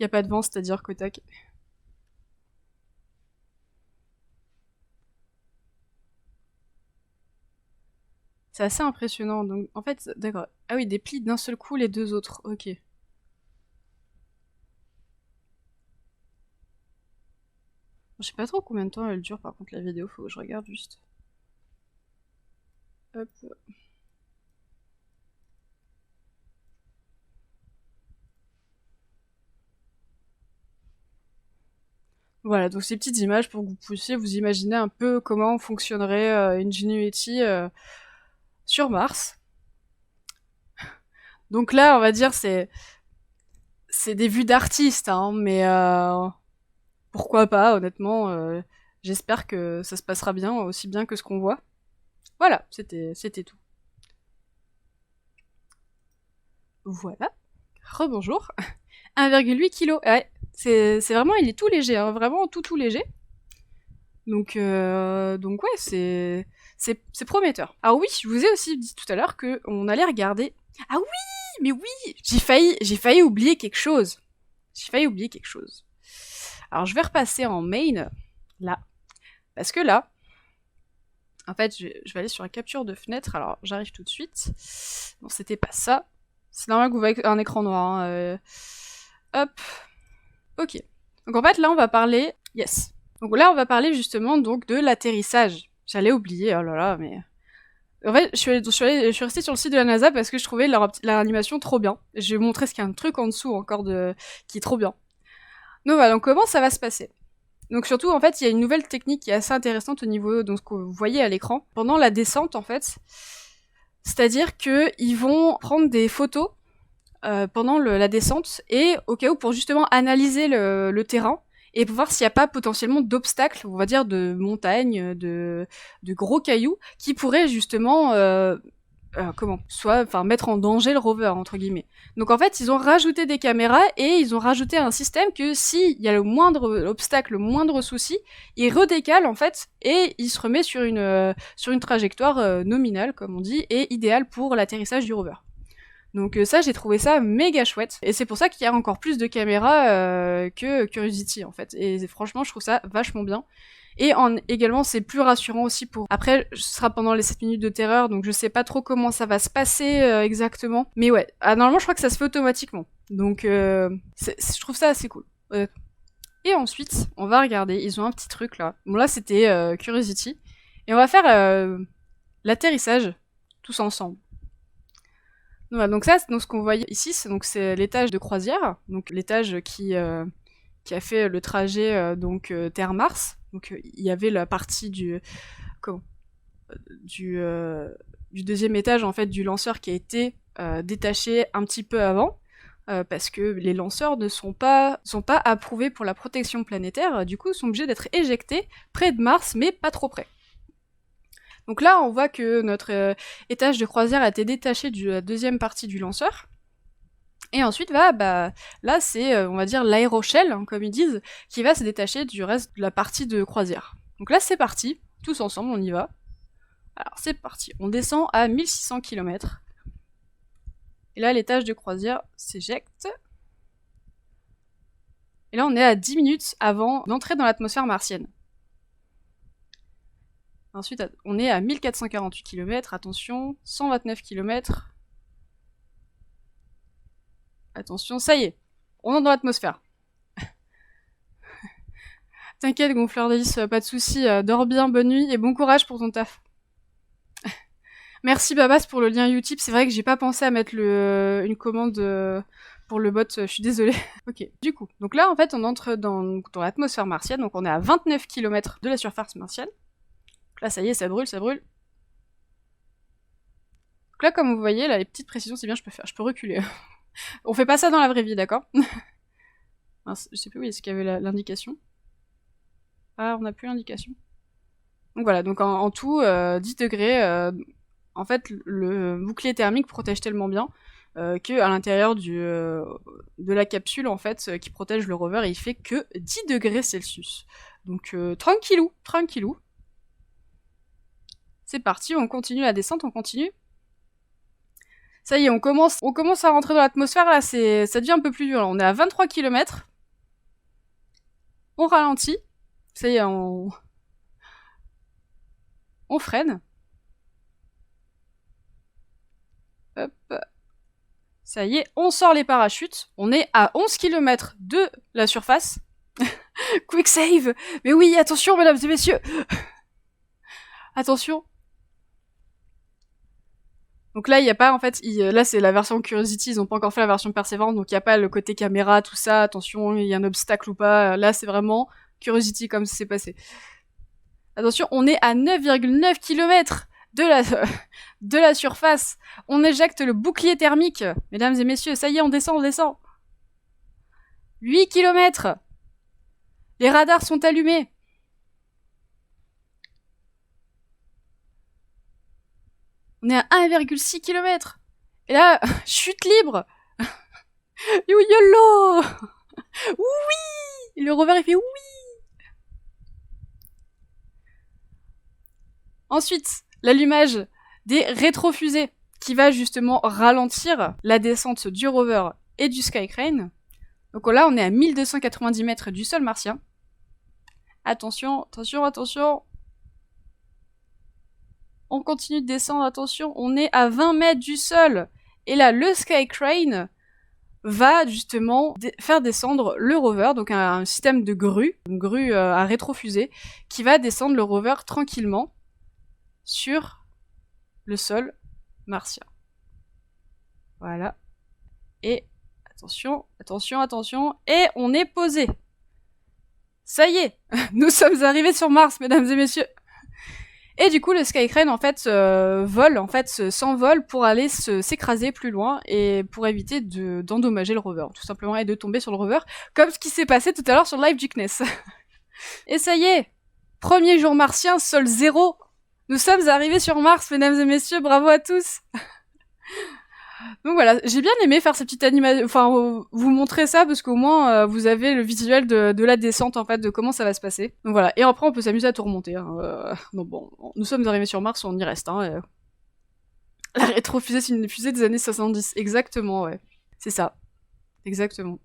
Y a pas de vent, c'est-à-dire qu'au tac. C'est assez impressionnant. Donc, en fait, d'accord. Ah oui, des plis d'un seul coup, les deux autres. Ok. Je sais pas trop combien de temps elle dure par contre la vidéo, faut que je regarde juste. Hop. Voilà, donc ces petites images pour que vous puissiez vous imaginer un peu comment fonctionnerait Ingenuity sur Mars. Donc là, on va dire c'est des vues d'artistes, hein, mais pourquoi pas, honnêtement. J'espère que ça se passera bien, aussi bien que ce qu'on voit. Voilà, c'était tout. Voilà. Rebonjour. 1,8 kg. Ouais, c'est vraiment, il est tout léger, hein, vraiment tout léger. Donc ouais, c'est prometteur. Ah oui, je vous ai aussi dit tout à l'heure que on allait regarder. Ah oui, mais oui, j'ai failli oublier quelque chose. Alors je vais repasser en main là, parce que là, en fait, je vais aller sur la capture de fenêtre. Alors j'arrive tout de suite. Non, c'était pas ça. C'est normal que vous voyez un écran noir. Hein. Hop. Ok. Donc en fait là, on va parler. Yes. Donc là, on va parler justement donc de l'atterrissage. J'allais oublier, oh là là, mais... En fait, je suis restée sur le site de la NASA parce que je trouvais leur animation trop bien. Je vais vous montrer ce qu'il y a un truc en dessous encore qui est trop bien. Donc voilà, donc comment ça va se passer? Donc surtout, en fait, il y a une nouvelle technique qui est assez intéressante au niveau de ce que vous voyez à l'écran. Pendant la descente, en fait, c'est-à-dire qu'ils vont prendre des photos pendant la descente et au cas où pour justement analyser le terrain et pour voir s'il n'y a pas potentiellement d'obstacles, on va dire de montagnes, de gros cailloux, qui pourraient justement mettre en danger le rover, entre guillemets. Donc en fait, ils ont rajouté des caméras et ils ont rajouté un système que s'il y a le moindre obstacle, le moindre souci, il redécale en fait et il se remet sur une trajectoire nominale, comme on dit, et idéale pour l'atterrissage du rover. Donc ça, j'ai trouvé ça méga chouette. Et c'est pour ça qu'il y a encore plus de caméras que Curiosity, en fait. Et franchement, je trouve ça vachement bien. Et également, c'est plus rassurant aussi pour... Après, ce sera pendant les 7 minutes de terreur, donc je sais pas trop comment ça va se passer exactement. Mais ouais, normalement, je crois que ça se fait automatiquement. Donc je trouve ça assez cool. Et ensuite, on va regarder. Ils ont un petit truc là. Bon là, c'était Curiosity. Et on va faire l'atterrissage tous ensemble. Voilà, donc ça, ce qu'on voit ici, c'est l'étage de croisière, donc l'étage qui a fait le trajet Terre-Mars. Donc il y avait la partie du deuxième étage en fait du lanceur qui a été détaché un petit peu avant. Parce que les lanceurs ne sont pas approuvés pour la protection planétaire, du coup ils sont obligés d'être éjectés près de Mars, mais pas trop près. Donc là, on voit que notre étage de croisière a été détaché de la deuxième partie du lanceur. Et ensuite, là, c'est, on va dire, l'aéroshell, hein, comme ils disent, qui va se détacher du reste de la partie de croisière. Donc là, c'est parti. Tous ensemble, on y va. Alors, c'est parti. On descend à 1600 km. Et là, l'étage de croisière s'éjecte. Et là, on est à 10 minutes avant d'entrer dans l'atmosphère martienne. Ensuite, on est à 1448 km, attention, 129 km. Attention, ça y est, on entre dans l'atmosphère. T'inquiète, gonfleur d'hélice, pas de soucis, dors bien, bonne nuit et bon courage pour ton taf. Merci Babas pour le lien Utip, c'est vrai que j'ai pas pensé à mettre une commande pour le bot, je suis désolée. Ok, du coup, donc là en fait on entre dans l'atmosphère martienne, donc on est à 29 km de la surface martienne. Là, ça y est, ça brûle. Donc là, comme vous voyez, là, les petites précisions, c'est bien, je peux reculer. On fait pas ça dans la vraie vie, d'accord? Je sais plus où est-ce qu'il y avait l'indication. Ah, on n'a plus l'indication. Donc voilà, donc en tout, 10 degrés. En fait, le bouclier thermique protège tellement bien que à l'intérieur de la capsule, en fait, qui protège le rover, il fait que 10 degrés Celsius. Donc tranquillou. C'est parti, on continue la descente, on continue. Ça y est, on commence à rentrer dans l'atmosphère, là, ça devient un peu plus violent. On est à 23 km. On ralentit. Ça y est, on freine. Hop. Ça y est, on sort les parachutes. On est à 11 km de la surface. Quick save. Mais oui, attention, mesdames et messieurs. Attention. Donc là, il n'y a pas, en fait, là c'est la version Curiosity, ils n'ont pas encore fait la version Perseverance, donc il n'y a pas le côté caméra, tout ça, attention, il y a un obstacle ou pas. Là, c'est vraiment Curiosity comme ça s'est passé. Attention, on est à 9,9 km de la surface. On éjecte le bouclier thermique. Mesdames et messieurs, ça y est, on descend, on descend. 8 km. Les radars sont allumés. On est à 1,6 km. Et là, chute libre. YOLO. Oui. Le rover, il fait oui. Ensuite, l'allumage des rétrofusées qui va justement ralentir la descente du rover et du Skycrane. Donc là, on est à 1290 mètres du sol martien. Attention, attention, attention. On continue de descendre, attention. On est à 20 mètres du sol. Et là, le Skycrane va justement faire descendre le rover, donc un système de grue, une grue à rétrofusée, qui va descendre le rover tranquillement sur le sol martien. Voilà. Et attention, attention, attention. Et on est posé. Ça y est, nous sommes arrivés sur Mars, mesdames et messieurs. Et du coup, le Skycrane, en fait, s'envole pour aller s'écraser plus loin et pour éviter d'endommager le rover, tout simplement, et de tomber sur le rover, comme ce qui s'est passé tout à l'heure sur Live Jukness. Et ça y est, premier jour martien, sol 0. Nous sommes arrivés sur Mars, mesdames et messieurs, bravo à tous. Donc voilà, j'ai bien aimé faire ces petites animations, enfin vous montrer ça parce qu'au moins vous avez le visuel de la descente en fait, de comment ça va se passer. Donc voilà, et après on peut s'amuser à tout remonter. Hein. Donc bon, nous sommes arrivés sur Mars, on y reste. Hein. La rétrofusée, c'est une fusée des années 70, exactement, ouais. C'est ça, exactement.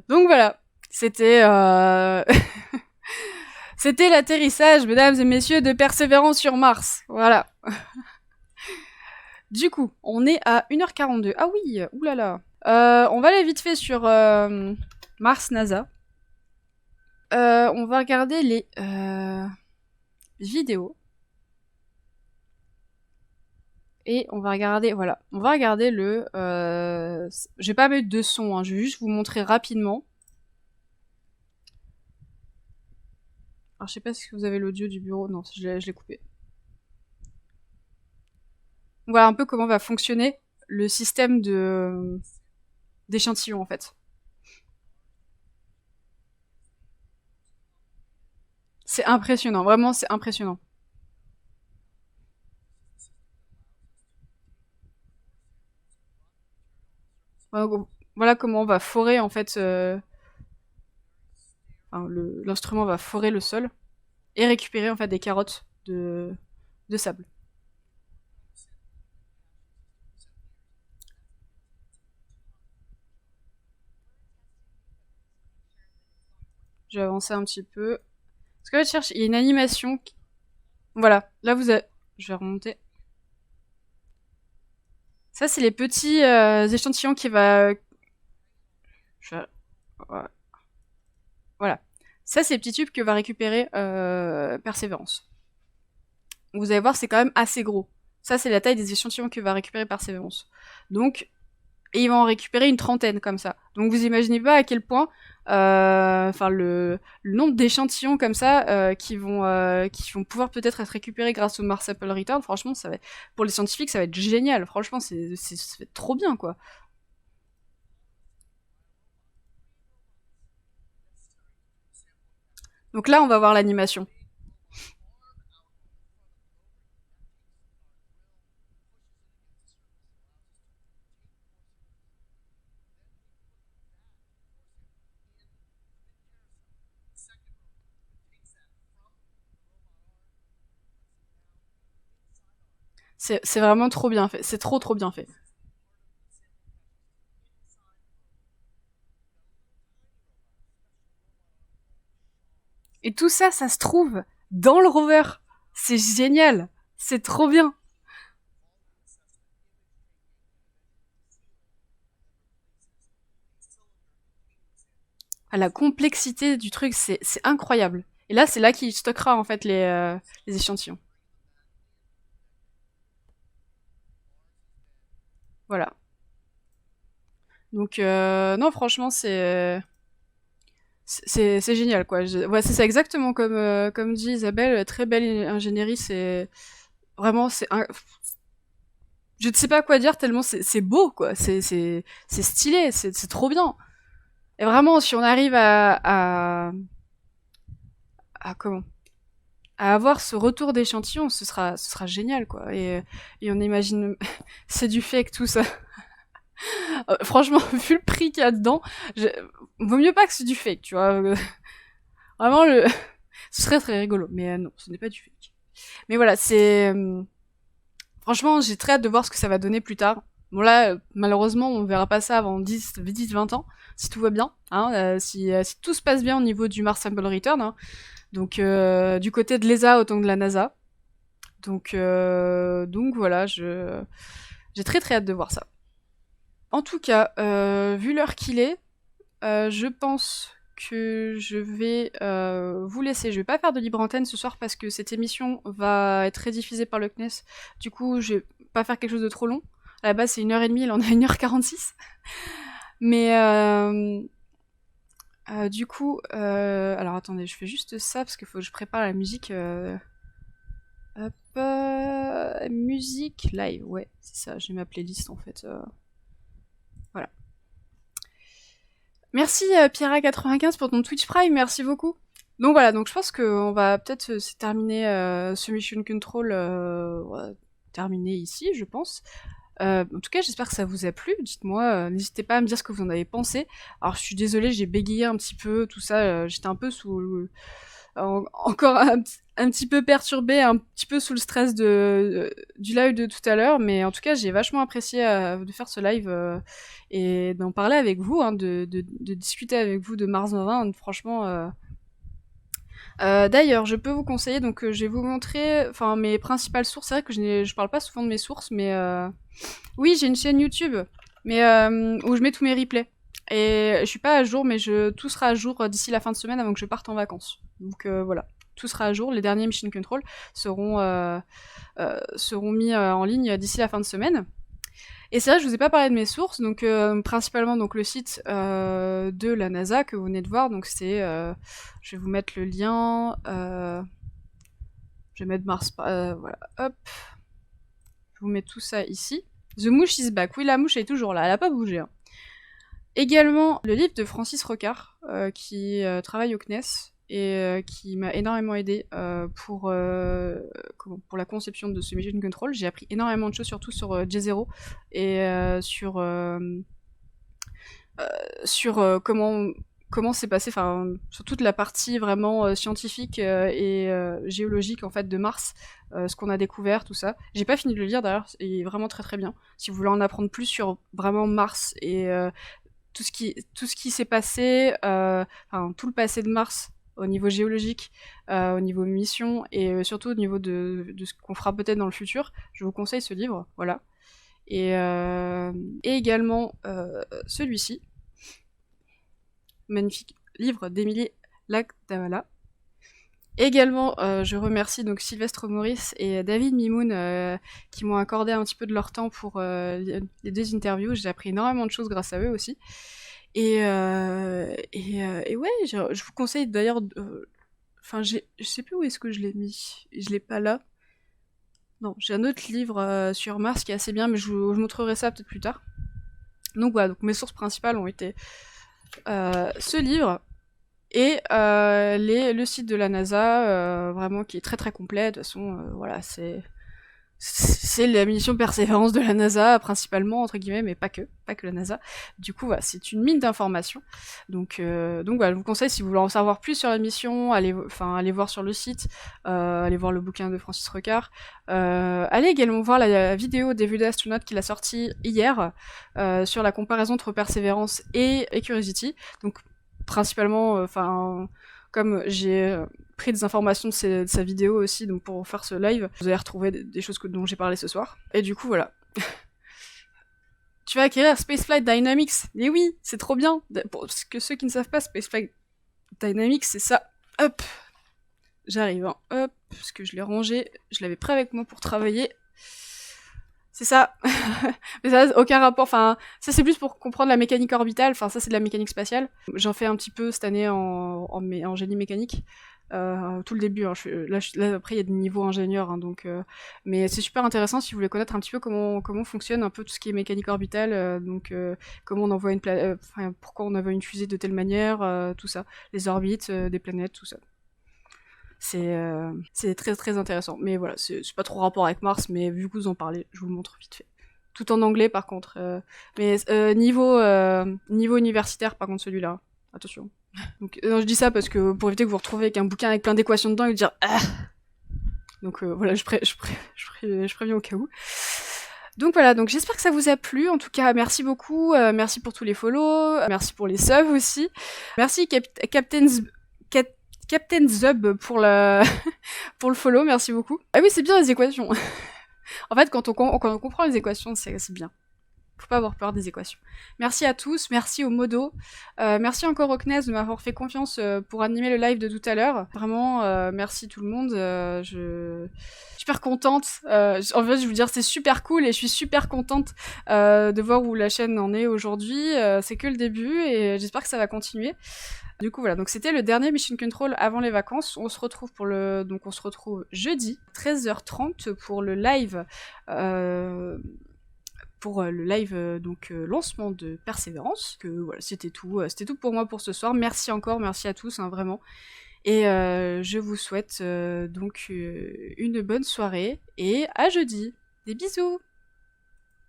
Donc voilà, c'était c'était l'atterrissage, mesdames et messieurs, de Persévérance sur Mars. Voilà. Du coup, on est à 1h42. Ah oui, oulala. On va aller vite fait sur Mars NASA. On va regarder les vidéos. Et on va regarder, voilà. On va regarder le... je vais pas mettre de son, hein, je vais juste vous montrer rapidement. Alors je sais pas si vous avez l'audio du bureau. Non, je l'ai coupé. Voilà un peu comment va fonctionner le système d'échantillons en fait. C'est impressionnant, vraiment c'est impressionnant. Voilà comment on va forer en fait, enfin, l'instrument va forer le sol et récupérer en fait des carottes de sable. Je vais avancer un petit peu. Parce que là, je cherche, il y a une animation. Voilà, là vous avez... Je vais remonter. Ça, c'est les petits échantillons qui va... Voilà. Ça, c'est les petits tubes que va récupérer Persévérance. Vous allez voir, c'est quand même assez gros. Ça, c'est la taille des échantillons que va récupérer Persévérance. Donc, et ils vont en récupérer une trentaine comme ça. Donc vous imaginez pas à quel point, enfin le nombre d'échantillons comme ça qui vont pouvoir peut-être être récupérés grâce au Mars Sample Return. Franchement, ça va pour les scientifiques, ça va être génial. Franchement, ça va être trop bien quoi. Donc là, on va voir l'animation. C'est vraiment trop bien fait. C'est trop bien fait. Et tout ça, ça se trouve dans le rover. C'est génial. C'est trop bien. à la complexité du truc, c'est incroyable. Et là, c'est là qu'il stockera en fait les échantillons. Voilà. Donc non, franchement, c'est génial quoi. Ouais, c'est ça exactement comme dit Isabelle, très belle ingénierie. C'est vraiment je ne sais pas quoi dire tellement c'est beau quoi. C'est stylé, c'est trop bien. Et vraiment, si on arrive à comment à avoir ce retour d'échantillon, ce sera génial quoi. Et on imagine c'est du fake tout ça. Franchement, vu le prix qu'il y a dedans, vaut mieux pas que c'est du fake, tu vois. Vraiment, ce serait très rigolo. Mais non, ce n'est pas du fake. Mais voilà, franchement, j'ai très hâte de voir ce que ça va donner plus tard. Bon là, malheureusement, on verra pas ça avant 10-20 ans, si tout va bien. Hein, si tout se passe bien au niveau du Mars Sample Return. Hein. Donc, du côté de l'ESA autant que de la NASA. Donc voilà, j'ai très très hâte de voir ça. En tout cas, vu l'heure qu'il est, je pense que je vais vous laisser. Je vais pas faire de libre antenne ce soir parce que cette émission va être rediffusée par le CNES. Du coup, je vais pas faire quelque chose de trop long. À la base, c'est 1h30, là on a 1h46. Mais du coup, alors attendez, je fais juste ça parce qu'il faut que je prépare la musique. Hop, musique live, ouais, c'est ça, j'ai ma playlist en fait. Voilà. Merci Pierra95 pour ton Twitch Prime, merci beaucoup. Donc voilà, donc je pense qu'on va peut-être terminer ce Mission Control, terminer ici, je pense. En tout cas, j'espère que ça vous a plu. Dites-moi, n'hésitez pas à me dire ce que vous en avez pensé. Alors, je suis désolée, j'ai bégayé un petit peu, tout ça. J'étais un peu encore un petit peu perturbée, un petit peu sous le stress du live de tout à l'heure. Mais en tout cas, j'ai vachement apprécié de faire ce live et d'en parler avec vous, hein, de discuter avec vous de Mars 2020. Franchement. D'ailleurs, je peux vous conseiller, donc je vais vous montrer mes principales sources. C'est vrai que je parle pas souvent de mes sources, mais oui, j'ai une chaîne YouTube, mais où je mets tous mes replays. Et je suis pas à jour, mais tout sera à jour d'ici la fin de semaine avant que je parte en vacances. Donc voilà, tout sera à jour. Les derniers Mission Control seront mis en ligne d'ici la fin de semaine. Et c'est vrai, je vous ai pas parlé de mes sources, donc principalement donc le site de la NASA que vous venez de voir, donc c'est, je vais vous mettre le lien, je vais mettre Mars, voilà, hop, je vous mets tout ça ici. The Mouche is back, oui la mouche est toujours là, elle a pas bougé. Hein. Également le livre de Francis Rocard, qui travaille au CNES, et qui m'a énormément aidé pour la conception de ce Mission Control. J'ai appris énormément de choses, surtout sur J0 et sur comment c'est passé, sur toute la partie vraiment scientifique et géologique en fait de Mars, ce qu'on a découvert, tout ça. J'ai pas fini de le lire d'ailleurs, il est vraiment très très bien. Si vous voulez en apprendre plus sur vraiment Mars et tout ce qui s'est passé, tout le passé de Mars au niveau géologique, au niveau mission et surtout au niveau de ce qu'on fera peut-être dans le futur, je vous conseille ce livre, voilà. Et également celui-ci, magnifique livre d'Emilie Lagdamala. Également, je remercie donc Sylvestre Maurice et David Mimoun qui m'ont accordé un petit peu de leur temps pour les deux interviews. J'ai appris énormément de choses grâce à eux aussi. Et ouais, je vous conseille d'ailleurs. Je sais plus où est-ce que je l'ai mis. Je l'ai pas là. Non, j'ai un autre livre sur Mars qui est assez bien, mais je vous montrerai ça peut-être plus tard. Donc voilà, donc mes sources principales ont été ce livre et le site de la NASA, vraiment qui est très très complet. De toute façon, voilà, c'est la mission Persévérance de la NASA principalement entre guillemets, mais pas que la NASA. Du coup, voilà, c'est une mine d'informations. Donc voilà, je vous conseille si vous voulez en savoir plus sur la mission, allez voir sur le site, allez voir le bouquin de Francis Rocard. Allez également voir la vidéo des vues d'astronautes qu'il a sorti hier sur la comparaison entre Persévérance et Curiosity. Donc principalement, comme j'ai pris des informations de sa vidéo aussi, donc pour faire ce live, vous allez retrouver des choses dont j'ai parlé ce soir. Et du coup, voilà. tu vas acquérir Spaceflight Dynamics. Et oui, c'est trop bien. Parce que ceux qui ne savent pas, Spaceflight Dynamics, c'est ça. Hop, j'arrive, hein. Hop, parce que je l'ai rangé, je l'avais prêt avec moi pour travailler. C'est ça. Mais ça n'a aucun rapport, enfin, ça c'est plus pour comprendre la mécanique orbitale, enfin ça c'est de la mécanique spatiale. J'en fais un petit peu cette année en génie mécanique. Tout le début, hein. Là, après il y a des niveaux ingénieurs, hein, donc, mais c'est super intéressant si vous voulez connaître un petit peu comment fonctionne un peu tout ce qui est mécanique orbitale, comment on envoie pourquoi on envoie une fusée de telle manière, tout ça, les orbites, des planètes, tout ça. C'est très très intéressant. Mais voilà, c'est pas trop rapport avec Mars, mais vu que vous en parlez, je vous le montre vite fait. Tout en anglais par contre. Mais niveau universitaire par contre celui-là. Attention. Donc non, je dis ça parce que pour éviter que vous vous retrouviez avec un bouquin avec plein d'équations dedans et vous dire ah. Donc voilà, je préviens au cas où. Donc voilà, donc j'espère que ça vous a plu. En tout cas, merci beaucoup. Merci pour tous les follow. Merci pour les subs aussi. Merci Captain Zub pour pour le follow, merci beaucoup. Ah oui, c'est bien les équations. En fait, quand on comprend les équations, c'est bien. Faut pas avoir peur des équations. Merci à tous, merci au Modo. Merci encore au CNES de m'avoir fait confiance pour animer le live de tout à l'heure. Vraiment, merci tout le monde. Je suis super contente. En fait, je veux vous dire, c'est super cool et je suis super contente de voir où la chaîne en est aujourd'hui. C'est que le début et j'espère que ça va continuer. Du coup voilà, donc c'était le dernier Mission Control avant les vacances. On se retrouve jeudi 13h30 pour le live lancement de Persévérance. Que voilà, c'était tout pour moi pour ce soir. Merci encore, merci à tous, hein, vraiment. Et je vous souhaite une bonne soirée et à jeudi. Des bisous.